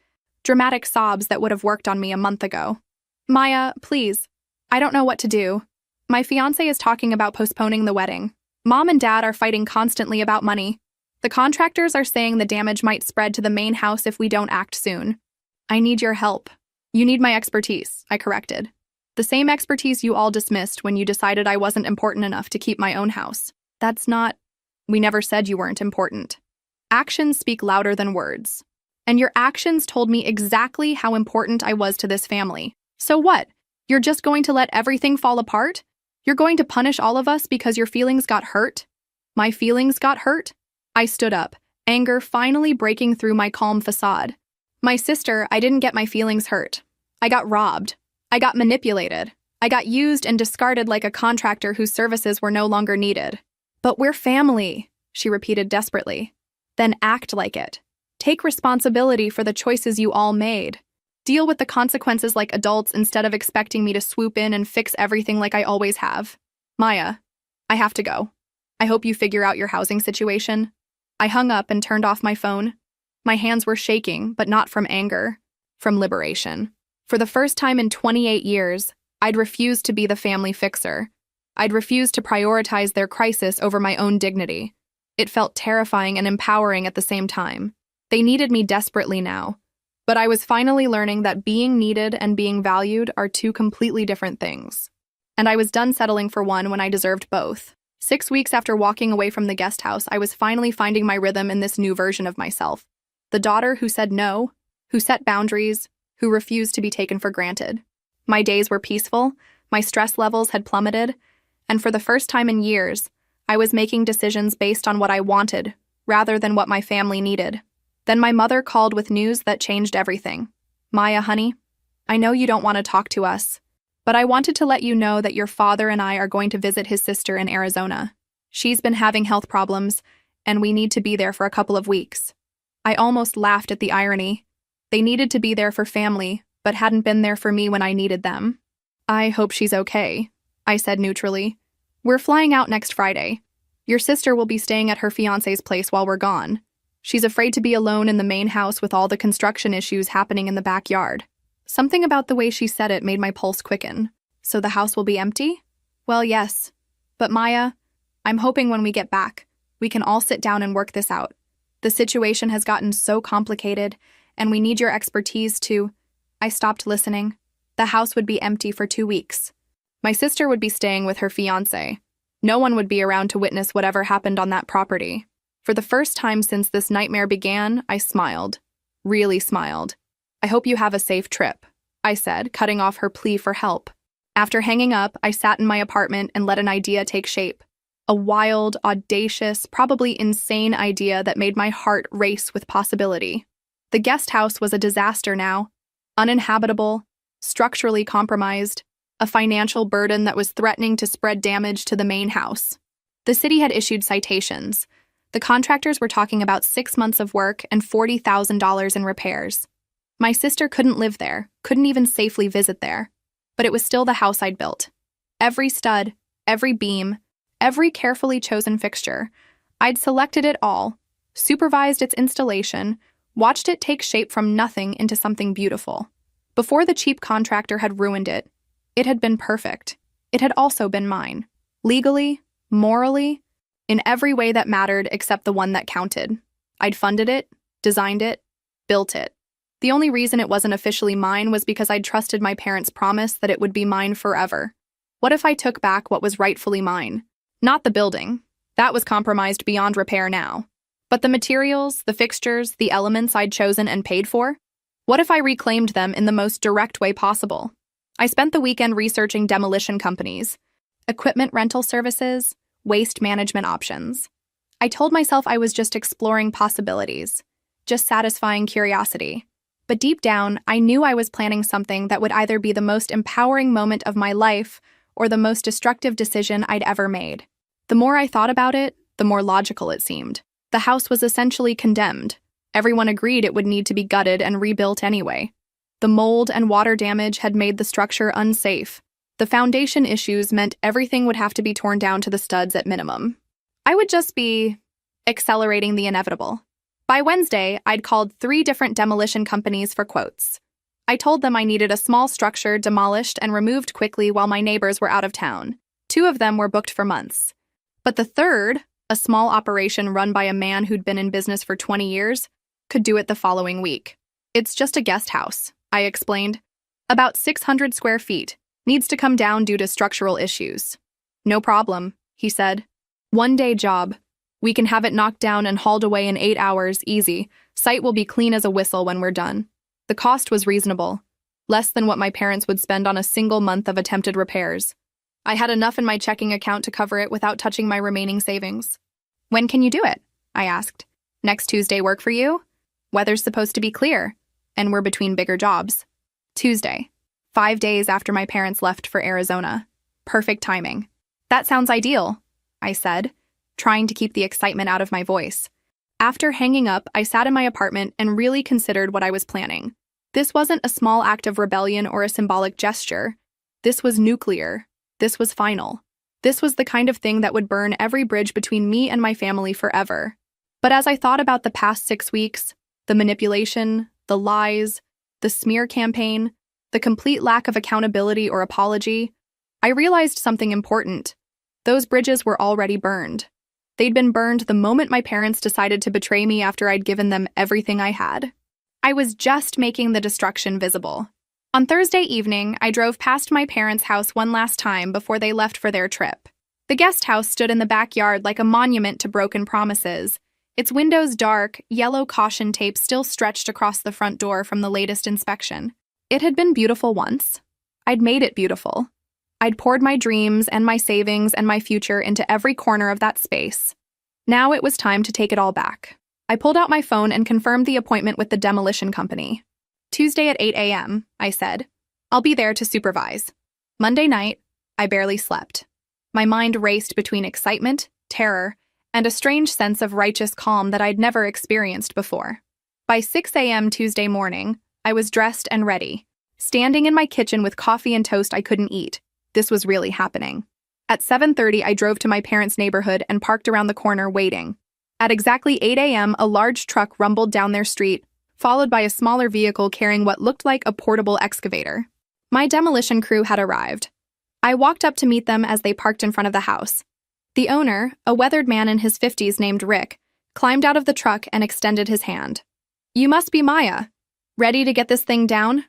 dramatic sobs that would have worked on me a month ago. Maya, please. I don't know what to do. My fiancé is talking about postponing the wedding. Mom and Dad are fighting constantly about money. The contractors are saying the damage might spread to the main house if we don't act soon. I need your help. You need my expertise, I corrected. The same expertise you all dismissed when you decided I wasn't important enough to keep my own house. That's not. We never said you weren't important. Actions speak louder than words. And your actions told me exactly how important I was to this family. So what? You're just going to let everything fall apart? You're going to punish all of us because your feelings got hurt? My feelings got hurt? I stood up, anger finally breaking through my calm facade. My sister, I didn't get my feelings hurt. I got robbed. I got manipulated. I got used and discarded like a contractor whose services were no longer needed. But we're family, she repeated desperately. Then act like it. Take responsibility for the choices you all made. Deal with the consequences like adults instead of expecting me to swoop in and fix everything like I always have. Maya, I have to go. I hope you figure out your housing situation. I hung up and turned off my phone. My hands were shaking, but not from anger, from liberation. For the first time in 28 years, I'd refused to be the family fixer. I'd refused to prioritize their crisis over my own dignity. It felt terrifying and empowering at the same time. They needed me desperately now. But I was finally learning that being needed and being valued are two completely different things. And I was done settling for one when I deserved both. 6 weeks after walking away from the guest house, I was finally finding my rhythm in this new version of myself. The daughter who said no, who set boundaries, who refused to be taken for granted. My days were peaceful, my stress levels had plummeted, and for the first time in years, I was making decisions based on what I wanted, rather than what my family needed. Then my mother called with news that changed everything. Maya, honey, I know you don't want to talk to us, but I wanted to let you know that your father and I are going to visit his sister in Arizona. She's been having health problems, and we need to be there for a couple of weeks. I almost laughed at the irony. They needed to be there for family, but hadn't been there for me when I needed them. I hope she's okay, I said neutrally. We're flying out next Friday. Your sister will be staying at her fiancé's place while we're gone. She's afraid to be alone in the main house with all the construction issues happening in the backyard. Something about the way she said it made my pulse quicken. So the house will be empty? Well, yes. But Maya, I'm hoping when we get back, we can all sit down and work this out. The situation has gotten so complicated, and we need your expertise to... I stopped listening. The house would be empty for 2 weeks. My sister would be staying with her fiancé. No one would be around to witness whatever happened on that property. For the first time since this nightmare began, I smiled. Really smiled. I hope you have a safe trip, I said, cutting off her plea for help. After hanging up, I sat in my apartment and let an idea take shape. A wild, audacious, probably insane idea that made my heart race with possibility. The guest house was a disaster now. Uninhabitable, structurally compromised, a financial burden that was threatening to spread damage to the main house. The city had issued citations. The contractors were talking about 6 months of work and $40,000 in repairs. My sister couldn't live there, couldn't even safely visit there. But it was still the house I'd built. Every stud, every beam, every carefully chosen fixture. I'd selected it all, supervised its installation, watched it take shape from nothing into something beautiful. Before the cheap contractor had ruined it, it had been perfect. It had also been mine. Legally, morally, in every way that mattered except the one that counted. I'd funded it, designed it, built it. The only reason it wasn't officially mine was because I'd trusted my parents' promise that it would be mine forever. What if I took back what was rightfully mine? Not the building. That was compromised beyond repair now. But the materials, the fixtures, the elements I'd chosen and paid for? What if I reclaimed them in the most direct way possible? I spent the weekend researching demolition companies, equipment rental services, waste management options. I told myself I was just exploring possibilities, just satisfying curiosity. But deep down, I knew I was planning something that would either be the most empowering moment of my life or the most destructive decision I'd ever made. The more I thought about it, the more logical it seemed. The house was essentially condemned. Everyone agreed it would need to be gutted and rebuilt anyway. The mold and water damage had made the structure unsafe. The foundation issues meant everything would have to be torn down to the studs at minimum. I would just be accelerating the inevitable. By Wednesday, I'd called 3 different demolition companies for quotes. I told them I needed a small structure demolished and removed quickly while my neighbors were out of town. 2 of them were booked for months. But the third, a small operation run by a man who'd been in business for 20 years, could do it the following week. It's just a guest house, I explained. About 600 square feet, Needs to come down due to structural issues. No problem, he said. One-day job. We can have it knocked down and hauled away in 8 hours, easy. Site will be clean as a whistle when we're done. The cost was reasonable. Less than what my parents would spend on a single month of attempted repairs. I had enough in my checking account to cover it without touching my remaining savings. When can you do it? I asked. Next Tuesday work for you? Weather's supposed to be clear, and we're between bigger jobs. Tuesday. 5 days after my parents left for Arizona. Perfect timing. That sounds ideal, I said, trying to keep the excitement out of my voice. After hanging up, I sat in my apartment and really considered what I was planning. This wasn't a small act of rebellion or a symbolic gesture. This was nuclear. This was final. This was the kind of thing that would burn every bridge between me and my family forever. But as I thought about the past 6 weeks, the manipulation, the lies, the smear campaign, the complete lack of accountability or apology, I realized something important. Those bridges were already burned. They'd been burned the moment my parents decided to betray me after I'd given them everything I had. I was just making the destruction visible. On Thursday evening, I drove past my parents' house one last time before they left for their trip. The guest house stood in the backyard like a monument to broken promises. Its windows dark, yellow caution tape still stretched across the front door from the latest inspection. It had been beautiful once. I'd made it beautiful. I'd poured my dreams and my savings and my future into every corner of that space. Now it was time to take it all back. I pulled out my phone and confirmed the appointment with the demolition company. Tuesday at 8 a.m., I said. I'll be there to supervise. Monday night, I barely slept. My mind raced between excitement, terror, and a strange sense of righteous calm that I'd never experienced before. By 6 a.m. Tuesday morning, I was dressed and ready, standing in my kitchen with coffee and toast I couldn't eat. This was really happening. At 7:30, I drove to my parents' neighborhood and parked around the corner waiting. At exactly 8 a.m., a large truck rumbled down their street, followed by a smaller vehicle carrying what looked like a portable excavator. My demolition crew had arrived. I walked up to meet them as they parked in front of the house. The owner, a weathered man in his 50s named Rick, climbed out of the truck and extended his hand. You must be Maya. Ready to get this thing down?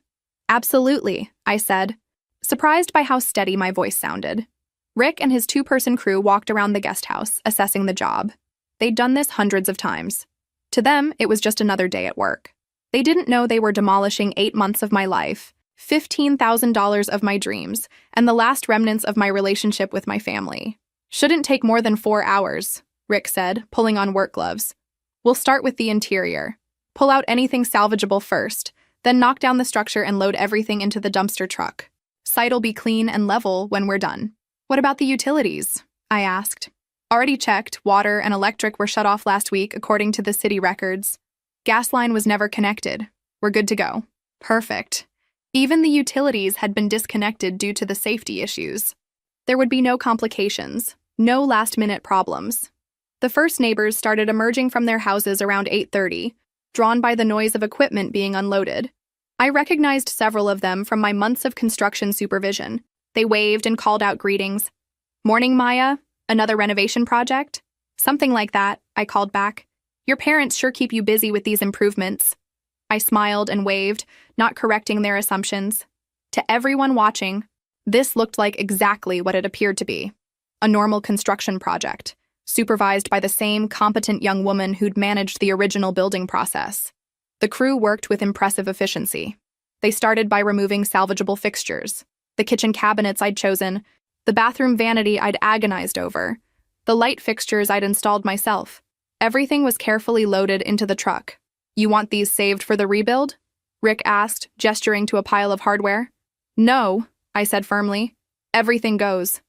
Absolutely, I said, surprised by how steady my voice sounded. Rick and his 2-person crew walked around the guest house, assessing the job. They'd done this hundreds of times. To them, it was just another day at work. They didn't know they were demolishing 8 months of my life, $15,000 of my dreams, and the last remnants of my relationship with my family. Shouldn't take more than 4 hours, Rick said, pulling on work gloves. We'll start with the interior. Pull out anything salvageable first, then knock down the structure and load everything into the dumpster truck. Site'll be clean and level when we're done. What about the utilities? I asked. Already checked, water and electric were shut off last week according to the city records. Gas line was never connected. We're good to go. Perfect. Even the utilities had been disconnected due to the safety issues. There would be no complications, no last-minute problems. The first neighbors started emerging from their houses around 8:30, drawn by the noise of equipment being unloaded. I recognized several of them from my months of construction supervision. They waved and called out greetings. Morning, Maya. Another renovation project? Something like that, I called back. Your parents sure keep you busy with these improvements. I smiled and waved, not correcting their assumptions. To everyone watching, this looked like exactly what it appeared to be. A normal construction project, supervised by the same competent young woman who'd managed the original building process. The crew worked with impressive efficiency. They started by removing salvageable fixtures, the kitchen cabinets I'd chosen, the bathroom vanity I'd agonized over, the light fixtures I'd installed myself. Everything was carefully loaded into the truck. You want these saved for the rebuild? Rick asked, gesturing to a pile of hardware. No, I said firmly. Everything goes.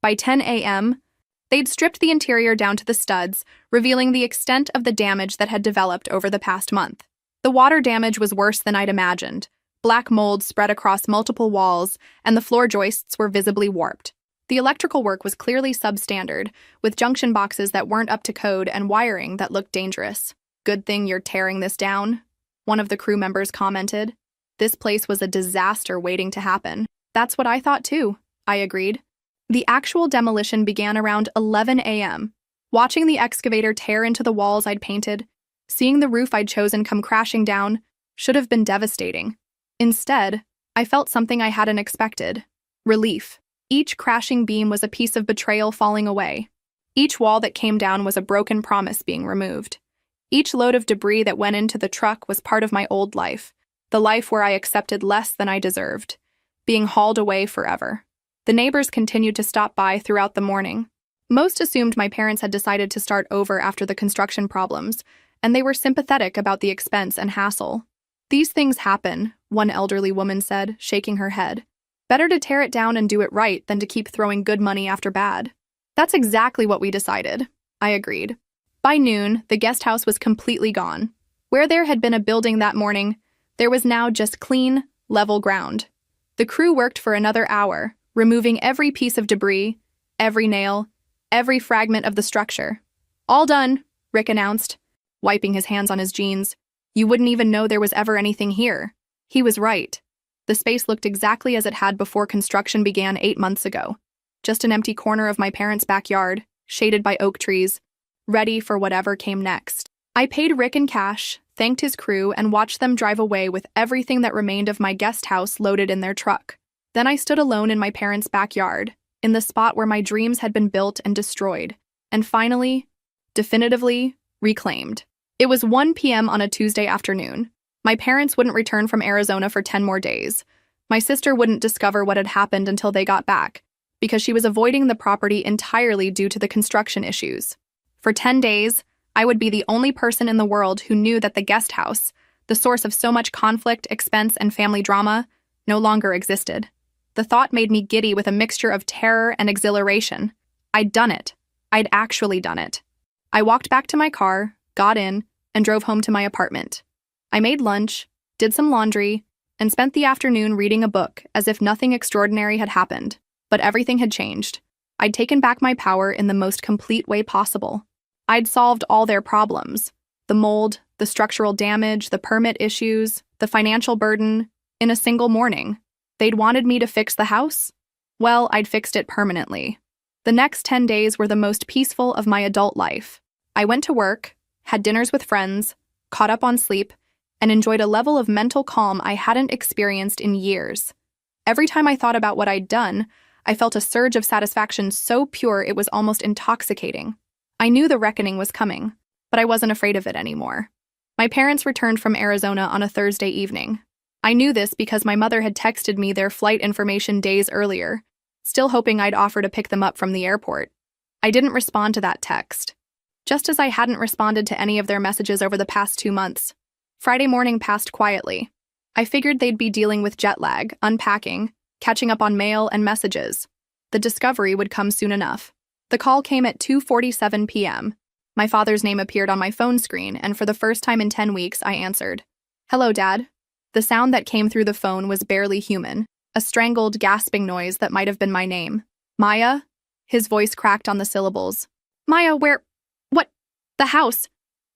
By 10 a.m., they'd stripped the interior down to the studs, revealing the extent of the damage that had developed over the past month. The water damage was worse than I'd imagined. Black mold spread across multiple walls, and the floor joists were visibly warped. The electrical work was clearly substandard, with junction boxes that weren't up to code and wiring that looked dangerous. Good thing you're tearing this down, one of the crew members commented. This place was a disaster waiting to happen. That's what I thought too, I agreed. The actual demolition began around 11 a.m. Watching the excavator tear into the walls I'd painted, seeing the roof I'd chosen come crashing down, should have been devastating. Instead, I felt something I hadn't expected. Relief. Each crashing beam was a piece of betrayal falling away. Each wall that came down was a broken promise being removed. Each load of debris that went into the truck was part of my old life, the life where I accepted less than I deserved, being hauled away forever. The neighbors continued to stop by throughout the morning. Most assumed my parents had decided to start over after the construction problems, and they were sympathetic about the expense and hassle. "These things happen," one elderly woman said, shaking her head. "Better to tear it down and do it right than to keep throwing good money after bad." "That's exactly what we decided," I agreed. By noon, the guest house was completely gone. Where there had been a building that morning, there was now just clean, level ground. The crew worked for another hour, removing every piece of debris, every nail, every fragment of the structure. "All done," Rick announced, wiping his hands on his jeans. "You wouldn't even know there was ever anything here." He was right. The space looked exactly as it had before construction began 8 months ago. Just an empty corner of my parents' backyard, shaded by oak trees, ready for whatever came next. I paid Rick in cash, thanked his crew, and watched them drive away with everything that remained of my guest house loaded in their truck. Then I stood alone in my parents' backyard, in the spot where my dreams had been built and destroyed, and finally, definitively, reclaimed. It was 1 p.m. on a Tuesday afternoon. My parents wouldn't return from Arizona for 10 more days. My sister wouldn't discover what had happened until they got back, because she was avoiding the property entirely due to the construction issues. For 10 days, I would be the only person in the world who knew that the guest house, the source of so much conflict, expense, and family drama, no longer existed. The thought made me giddy with a mixture of terror and exhilaration. I'd done it. I'd actually done it. I walked back to my car, got in, and drove home to my apartment. I made lunch, did some laundry, and spent the afternoon reading a book as if nothing extraordinary had happened. But everything had changed. I'd taken back my power in the most complete way possible. I'd solved all their problems. The mold, the structural damage, the permit issues, the financial burden, in a single morning. They'd wanted me to fix the house? Well, I'd fixed it permanently. The next 10 days were the most peaceful of my adult life. I went to work, had dinners with friends, caught up on sleep, and enjoyed a level of mental calm I hadn't experienced in years. Every time I thought about what I'd done, I felt a surge of satisfaction so pure it was almost intoxicating. I knew the reckoning was coming, but I wasn't afraid of it anymore. My parents returned from Arizona on a Thursday evening. I knew this because my mother had texted me their flight information days earlier, still hoping I'd offer to pick them up from the airport. I didn't respond to that text, just as I hadn't responded to any of their messages over the past 2 months. Friday morning passed quietly. I figured they'd be dealing with jet lag, unpacking, catching up on mail and messages. The discovery would come soon enough. The call came at 2:47 p.m. My father's name appeared on my phone screen, and for the first time in 10 weeks, I answered. "Hello, Dad." The sound that came through the phone was barely human, a strangled, gasping noise that might have been my name. "Maya?" His voice cracked on the syllables. "Maya, where? What? The house?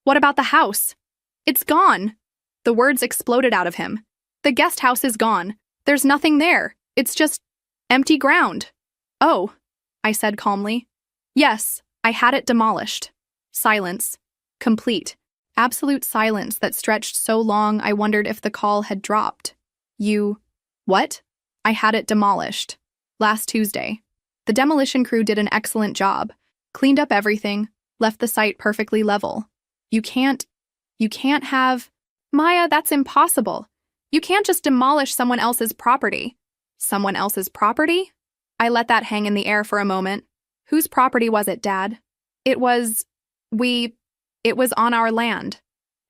What about the house? It's gone." The words exploded out of him. "The guest house is gone. There's nothing there. It's just empty ground." "Oh," I said calmly. "Yes, I had it demolished." Silence. Complete. Absolute silence that stretched so long I wondered if the call had dropped. "You... what?" "I had it demolished. Last Tuesday. The demolition crew did an excellent job. Cleaned up everything, left the site perfectly level. You can't have..." "Maya, that's impossible. You can't just demolish someone else's property." "Someone else's property?" I let that hang in the air for a moment. "Whose property was it, Dad?" It was on our land.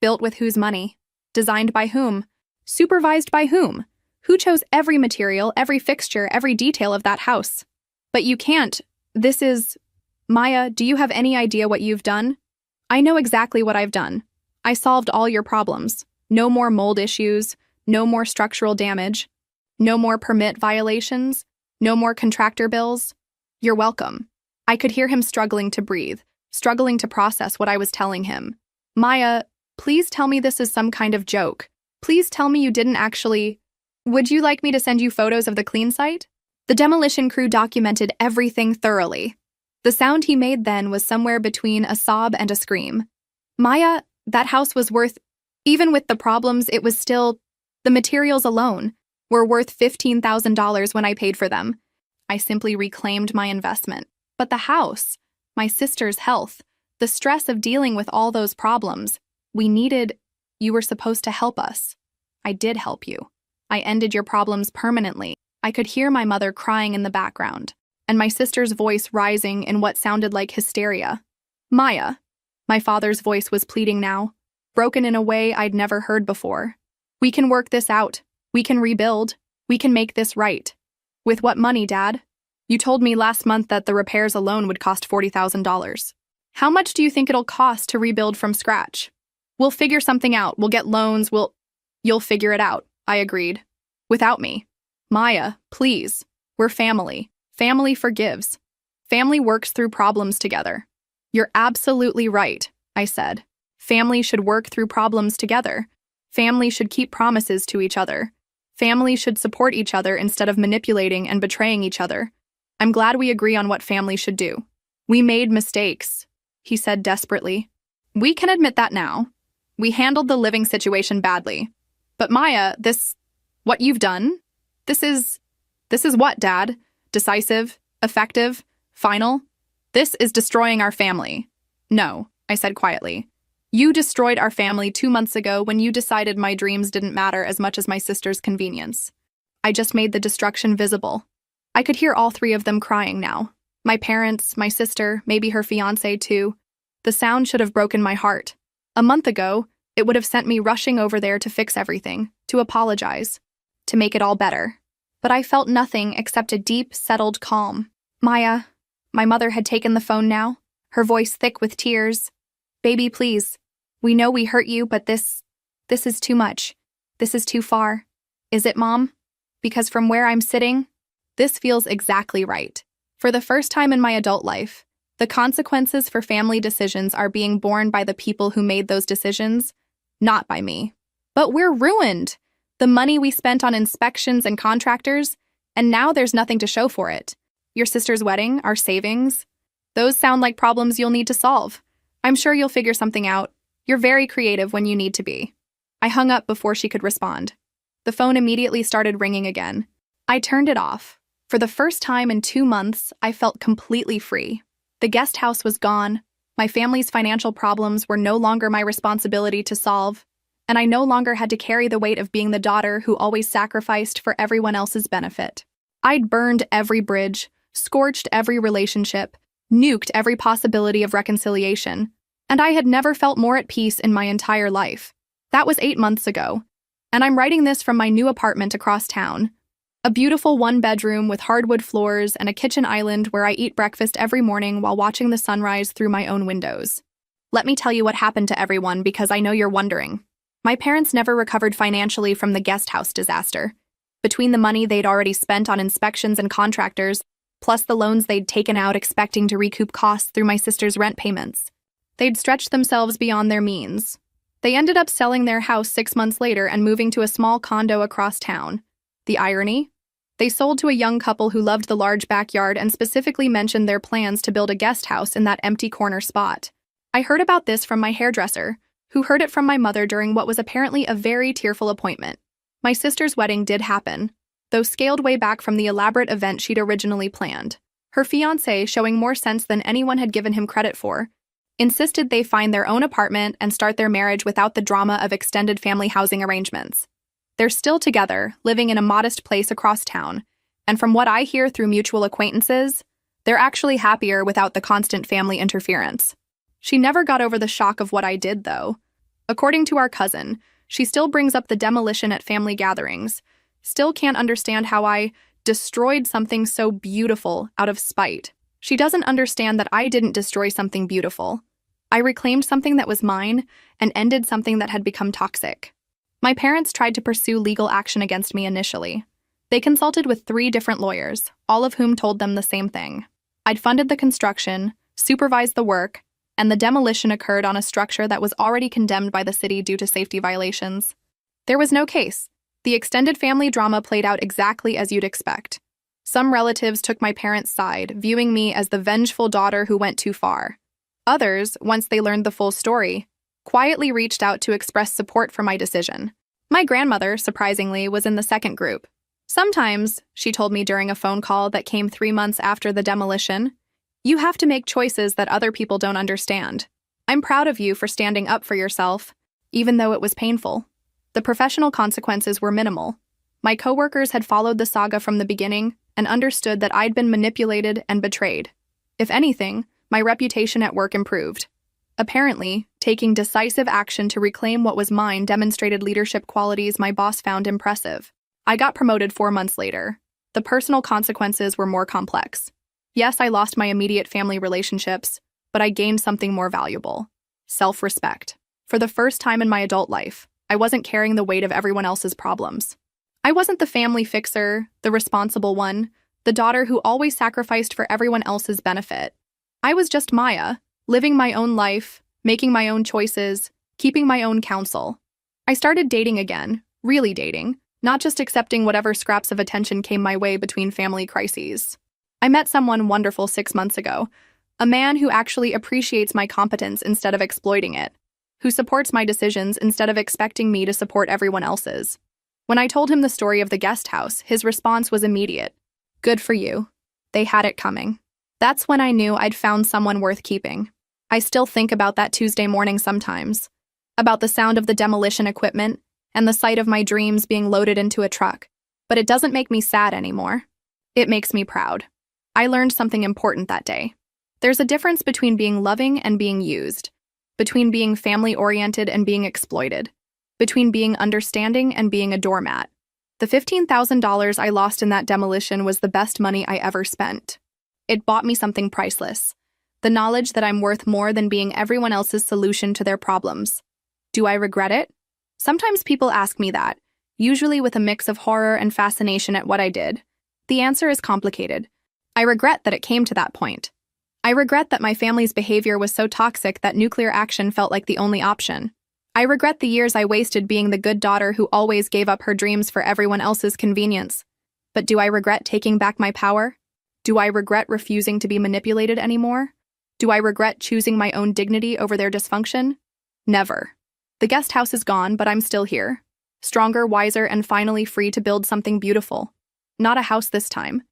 Built with whose money? Designed by whom? Supervised by whom? Who chose every material, every fixture, every detail of that house? But you can't. This is... Maya, do you have any idea what you've done? I know exactly what I've done. I solved all your problems. No more mold issues. No more structural damage. No more permit violations. No more contractor bills. You're welcome. I could hear him struggling to breathe, struggling to process what I was telling him. "Maya, please tell me this is some kind of joke. Please tell me you didn't actually... Would you like me to send you photos of the clean site?" The demolition crew documented everything thoroughly. The sound he made then was somewhere between a sob and a scream. "Maya, that house was worth... Even with the problems, it was still... The materials alone were worth $15,000 when I paid for them. I simply reclaimed my investment. But the house, my sister's health, the stress of dealing with all those problems, you were supposed to help us. I did help you. I ended your problems permanently. I could hear my mother crying in the background, and my sister's voice rising in what sounded like hysteria. Maya. My father's voice was pleading now, broken in a way I'd never heard before. We can work this out. We can rebuild. We can make this right. With what money, Dad? You told me last month that the repairs alone would cost $40,000. How much do you think it'll cost to rebuild from scratch? We'll figure something out. We'll get loans. You'll figure it out, I agreed. Without me. Maya, please. We're family. Family forgives. Family works through problems together. You're absolutely right, I said. Family should work through problems together. Family should keep promises to each other. Family should support each other instead of manipulating and betraying each other. I'm glad we agree on what family should do. We made mistakes, he said desperately. We can admit that now. We handled the living situation badly. But Maya, what you've done? This is what, Dad? Decisive? Effective? Final? This is destroying our family. No, I said quietly. You destroyed our family 2 months ago when you decided my dreams didn't matter as much as my sister's convenience. I just made the destruction visible. I could hear all three of them crying now. My parents, my sister, maybe her fiancé too. The sound should have broken my heart. A month ago, it would have sent me rushing over there to fix everything, to apologize, to make it all better. But I felt nothing except a deep, settled calm. Maya, my mother had taken the phone now, her voice thick with tears. Baby, please. We know we hurt you, but this is too much. This is too far. Is it, Mom? Because from where I'm sitting, this feels exactly right. For the first time in my adult life, the consequences for family decisions are being borne by the people who made those decisions, not by me. But we're ruined. The money we spent on inspections and contractors, and now there's nothing to show for it. Your sister's wedding, our savings, those sound like problems you'll need to solve. I'm sure you'll figure something out. You're very creative when you need to be. I hung up before she could respond. The phone immediately started ringing again. I turned it off. For the first time in 2 months, I felt completely free. The guest house was gone. My family's financial problems were no longer my responsibility to solve, and I no longer had to carry the weight of being the daughter who always sacrificed for everyone else's benefit. I'd burned every bridge, scorched every relationship, nuked every possibility of reconciliation, and I had never felt more at peace in my entire life. That was 8 months ago, and I'm writing this from my new apartment across town. A beautiful 1-bedroom with hardwood floors and a kitchen island where I eat breakfast every morning while watching the sunrise through my own windows. Let me tell you what happened to everyone because I know you're wondering. My parents never recovered financially from the guest house disaster. Between the money they'd already spent on inspections and contractors, plus the loans they'd taken out expecting to recoup costs through my sister's rent payments, they'd stretched themselves beyond their means. They ended up selling their house 6 months later and moving to a small condo across town. The irony? They sold to a young couple who loved the large backyard and specifically mentioned their plans to build a guest house in that empty corner spot. I heard about this from my hairdresser, who heard it from my mother during what was apparently a very tearful appointment. My sister's wedding did happen, though scaled way back from the elaborate event she'd originally planned. Her fiancé, showing more sense than anyone had given him credit for, insisted they find their own apartment and start their marriage without the drama of extended family housing arrangements. They're still together, living in a modest place across town, and from what I hear through mutual acquaintances, they're actually happier without the constant family interference. She never got over the shock of what I did, though. According to our cousin, she still brings up the demolition at family gatherings, still can't understand how I destroyed something so beautiful out of spite. She doesn't understand that I didn't destroy something beautiful. I reclaimed something that was mine and ended something that had become toxic. My parents tried to pursue legal action against me initially. They consulted with 3 different lawyers, all of whom told them the same thing. I'd funded the construction, supervised the work, and the demolition occurred on a structure that was already condemned by the city due to safety violations. There was no case. The extended family drama played out exactly as you'd expect. Some relatives took my parents' side, viewing me as the vengeful daughter who went too far. Others, once they learned the full story, quietly reached out to express support for my decision. My grandmother, surprisingly, was in the second group. Sometimes, she told me during a phone call that came 3 months after the demolition, you have to make choices that other people don't understand. I'm proud of you for standing up for yourself, even though it was painful. The professional consequences were minimal. My coworkers had followed the saga from the beginning and understood that I'd been manipulated and betrayed. If anything, my reputation at work improved. Apparently, taking decisive action to reclaim what was mine demonstrated leadership qualities my boss found impressive. I got promoted 4 months later. The personal consequences were more complex. Yes, I lost my immediate family relationships, but I gained something more valuable: self-respect. For the first time in my adult life, I wasn't carrying the weight of everyone else's problems. I wasn't the family fixer, the responsible one, the daughter who always sacrificed for everyone else's benefit. I was just Maya, living my own life, making my own choices, keeping my own counsel. I started dating again, really dating, not just accepting whatever scraps of attention came my way between family crises. I met someone wonderful 6 months ago, a man who actually appreciates my competence instead of exploiting it, who supports my decisions instead of expecting me to support everyone else's. When I told him the story of the guest house, his response was immediate. Good for you. They had it coming. That's when I knew I'd found someone worth keeping. I still think about that Tuesday morning sometimes, about the sound of the demolition equipment and the sight of my dreams being loaded into a truck. But it doesn't make me sad anymore. It makes me proud. I learned something important that day. There's a difference between being loving and being used, between being family-oriented and being exploited, between being understanding and being a doormat. The $15,000 I lost in that demolition was the best money I ever spent. It bought me something priceless: the knowledge that I'm worth more than being everyone else's solution to their problems. Do I regret it? Sometimes people ask me that, usually with a mix of horror and fascination at what I did. The answer is complicated. I regret that it came to that point. I regret that my family's behavior was so toxic that nuclear action felt like the only option. I regret the years I wasted being the good daughter who always gave up her dreams for everyone else's convenience. But do I regret taking back my power? Do I regret refusing to be manipulated anymore? Do I regret choosing my own dignity over their dysfunction? Never. The guest house is gone, but I'm still here. Stronger, wiser, and finally free to build something beautiful. Not a house this time,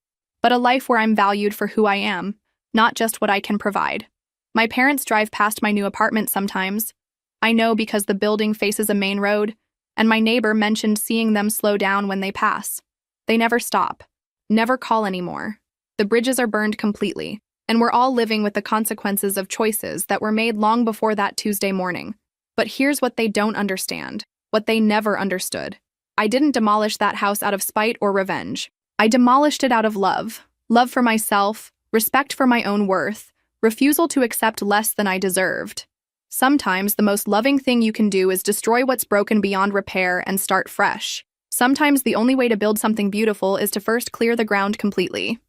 but a life where I'm valued for who I am, not just what I can provide. My parents drive past my new apartment sometimes. I know because the building faces a main road, and my neighbor mentioned seeing them slow down when they pass. They never stop, never call anymore. The bridges are burned completely, and we're all living with the consequences of choices that were made long before that Tuesday morning. But here's what they don't understand, what they never understood. I didn't demolish that house out of spite or revenge. I demolished it out of love. Love for myself, respect for my own worth, refusal to accept less than I deserved. Sometimes the most loving thing you can do is destroy what's broken beyond repair and start fresh. Sometimes the only way to build something beautiful is to first clear the ground completely.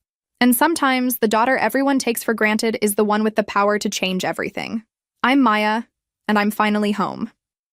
And sometimes the daughter everyone takes for granted is the one with the power to change everything. I'm Maya, and I'm finally home.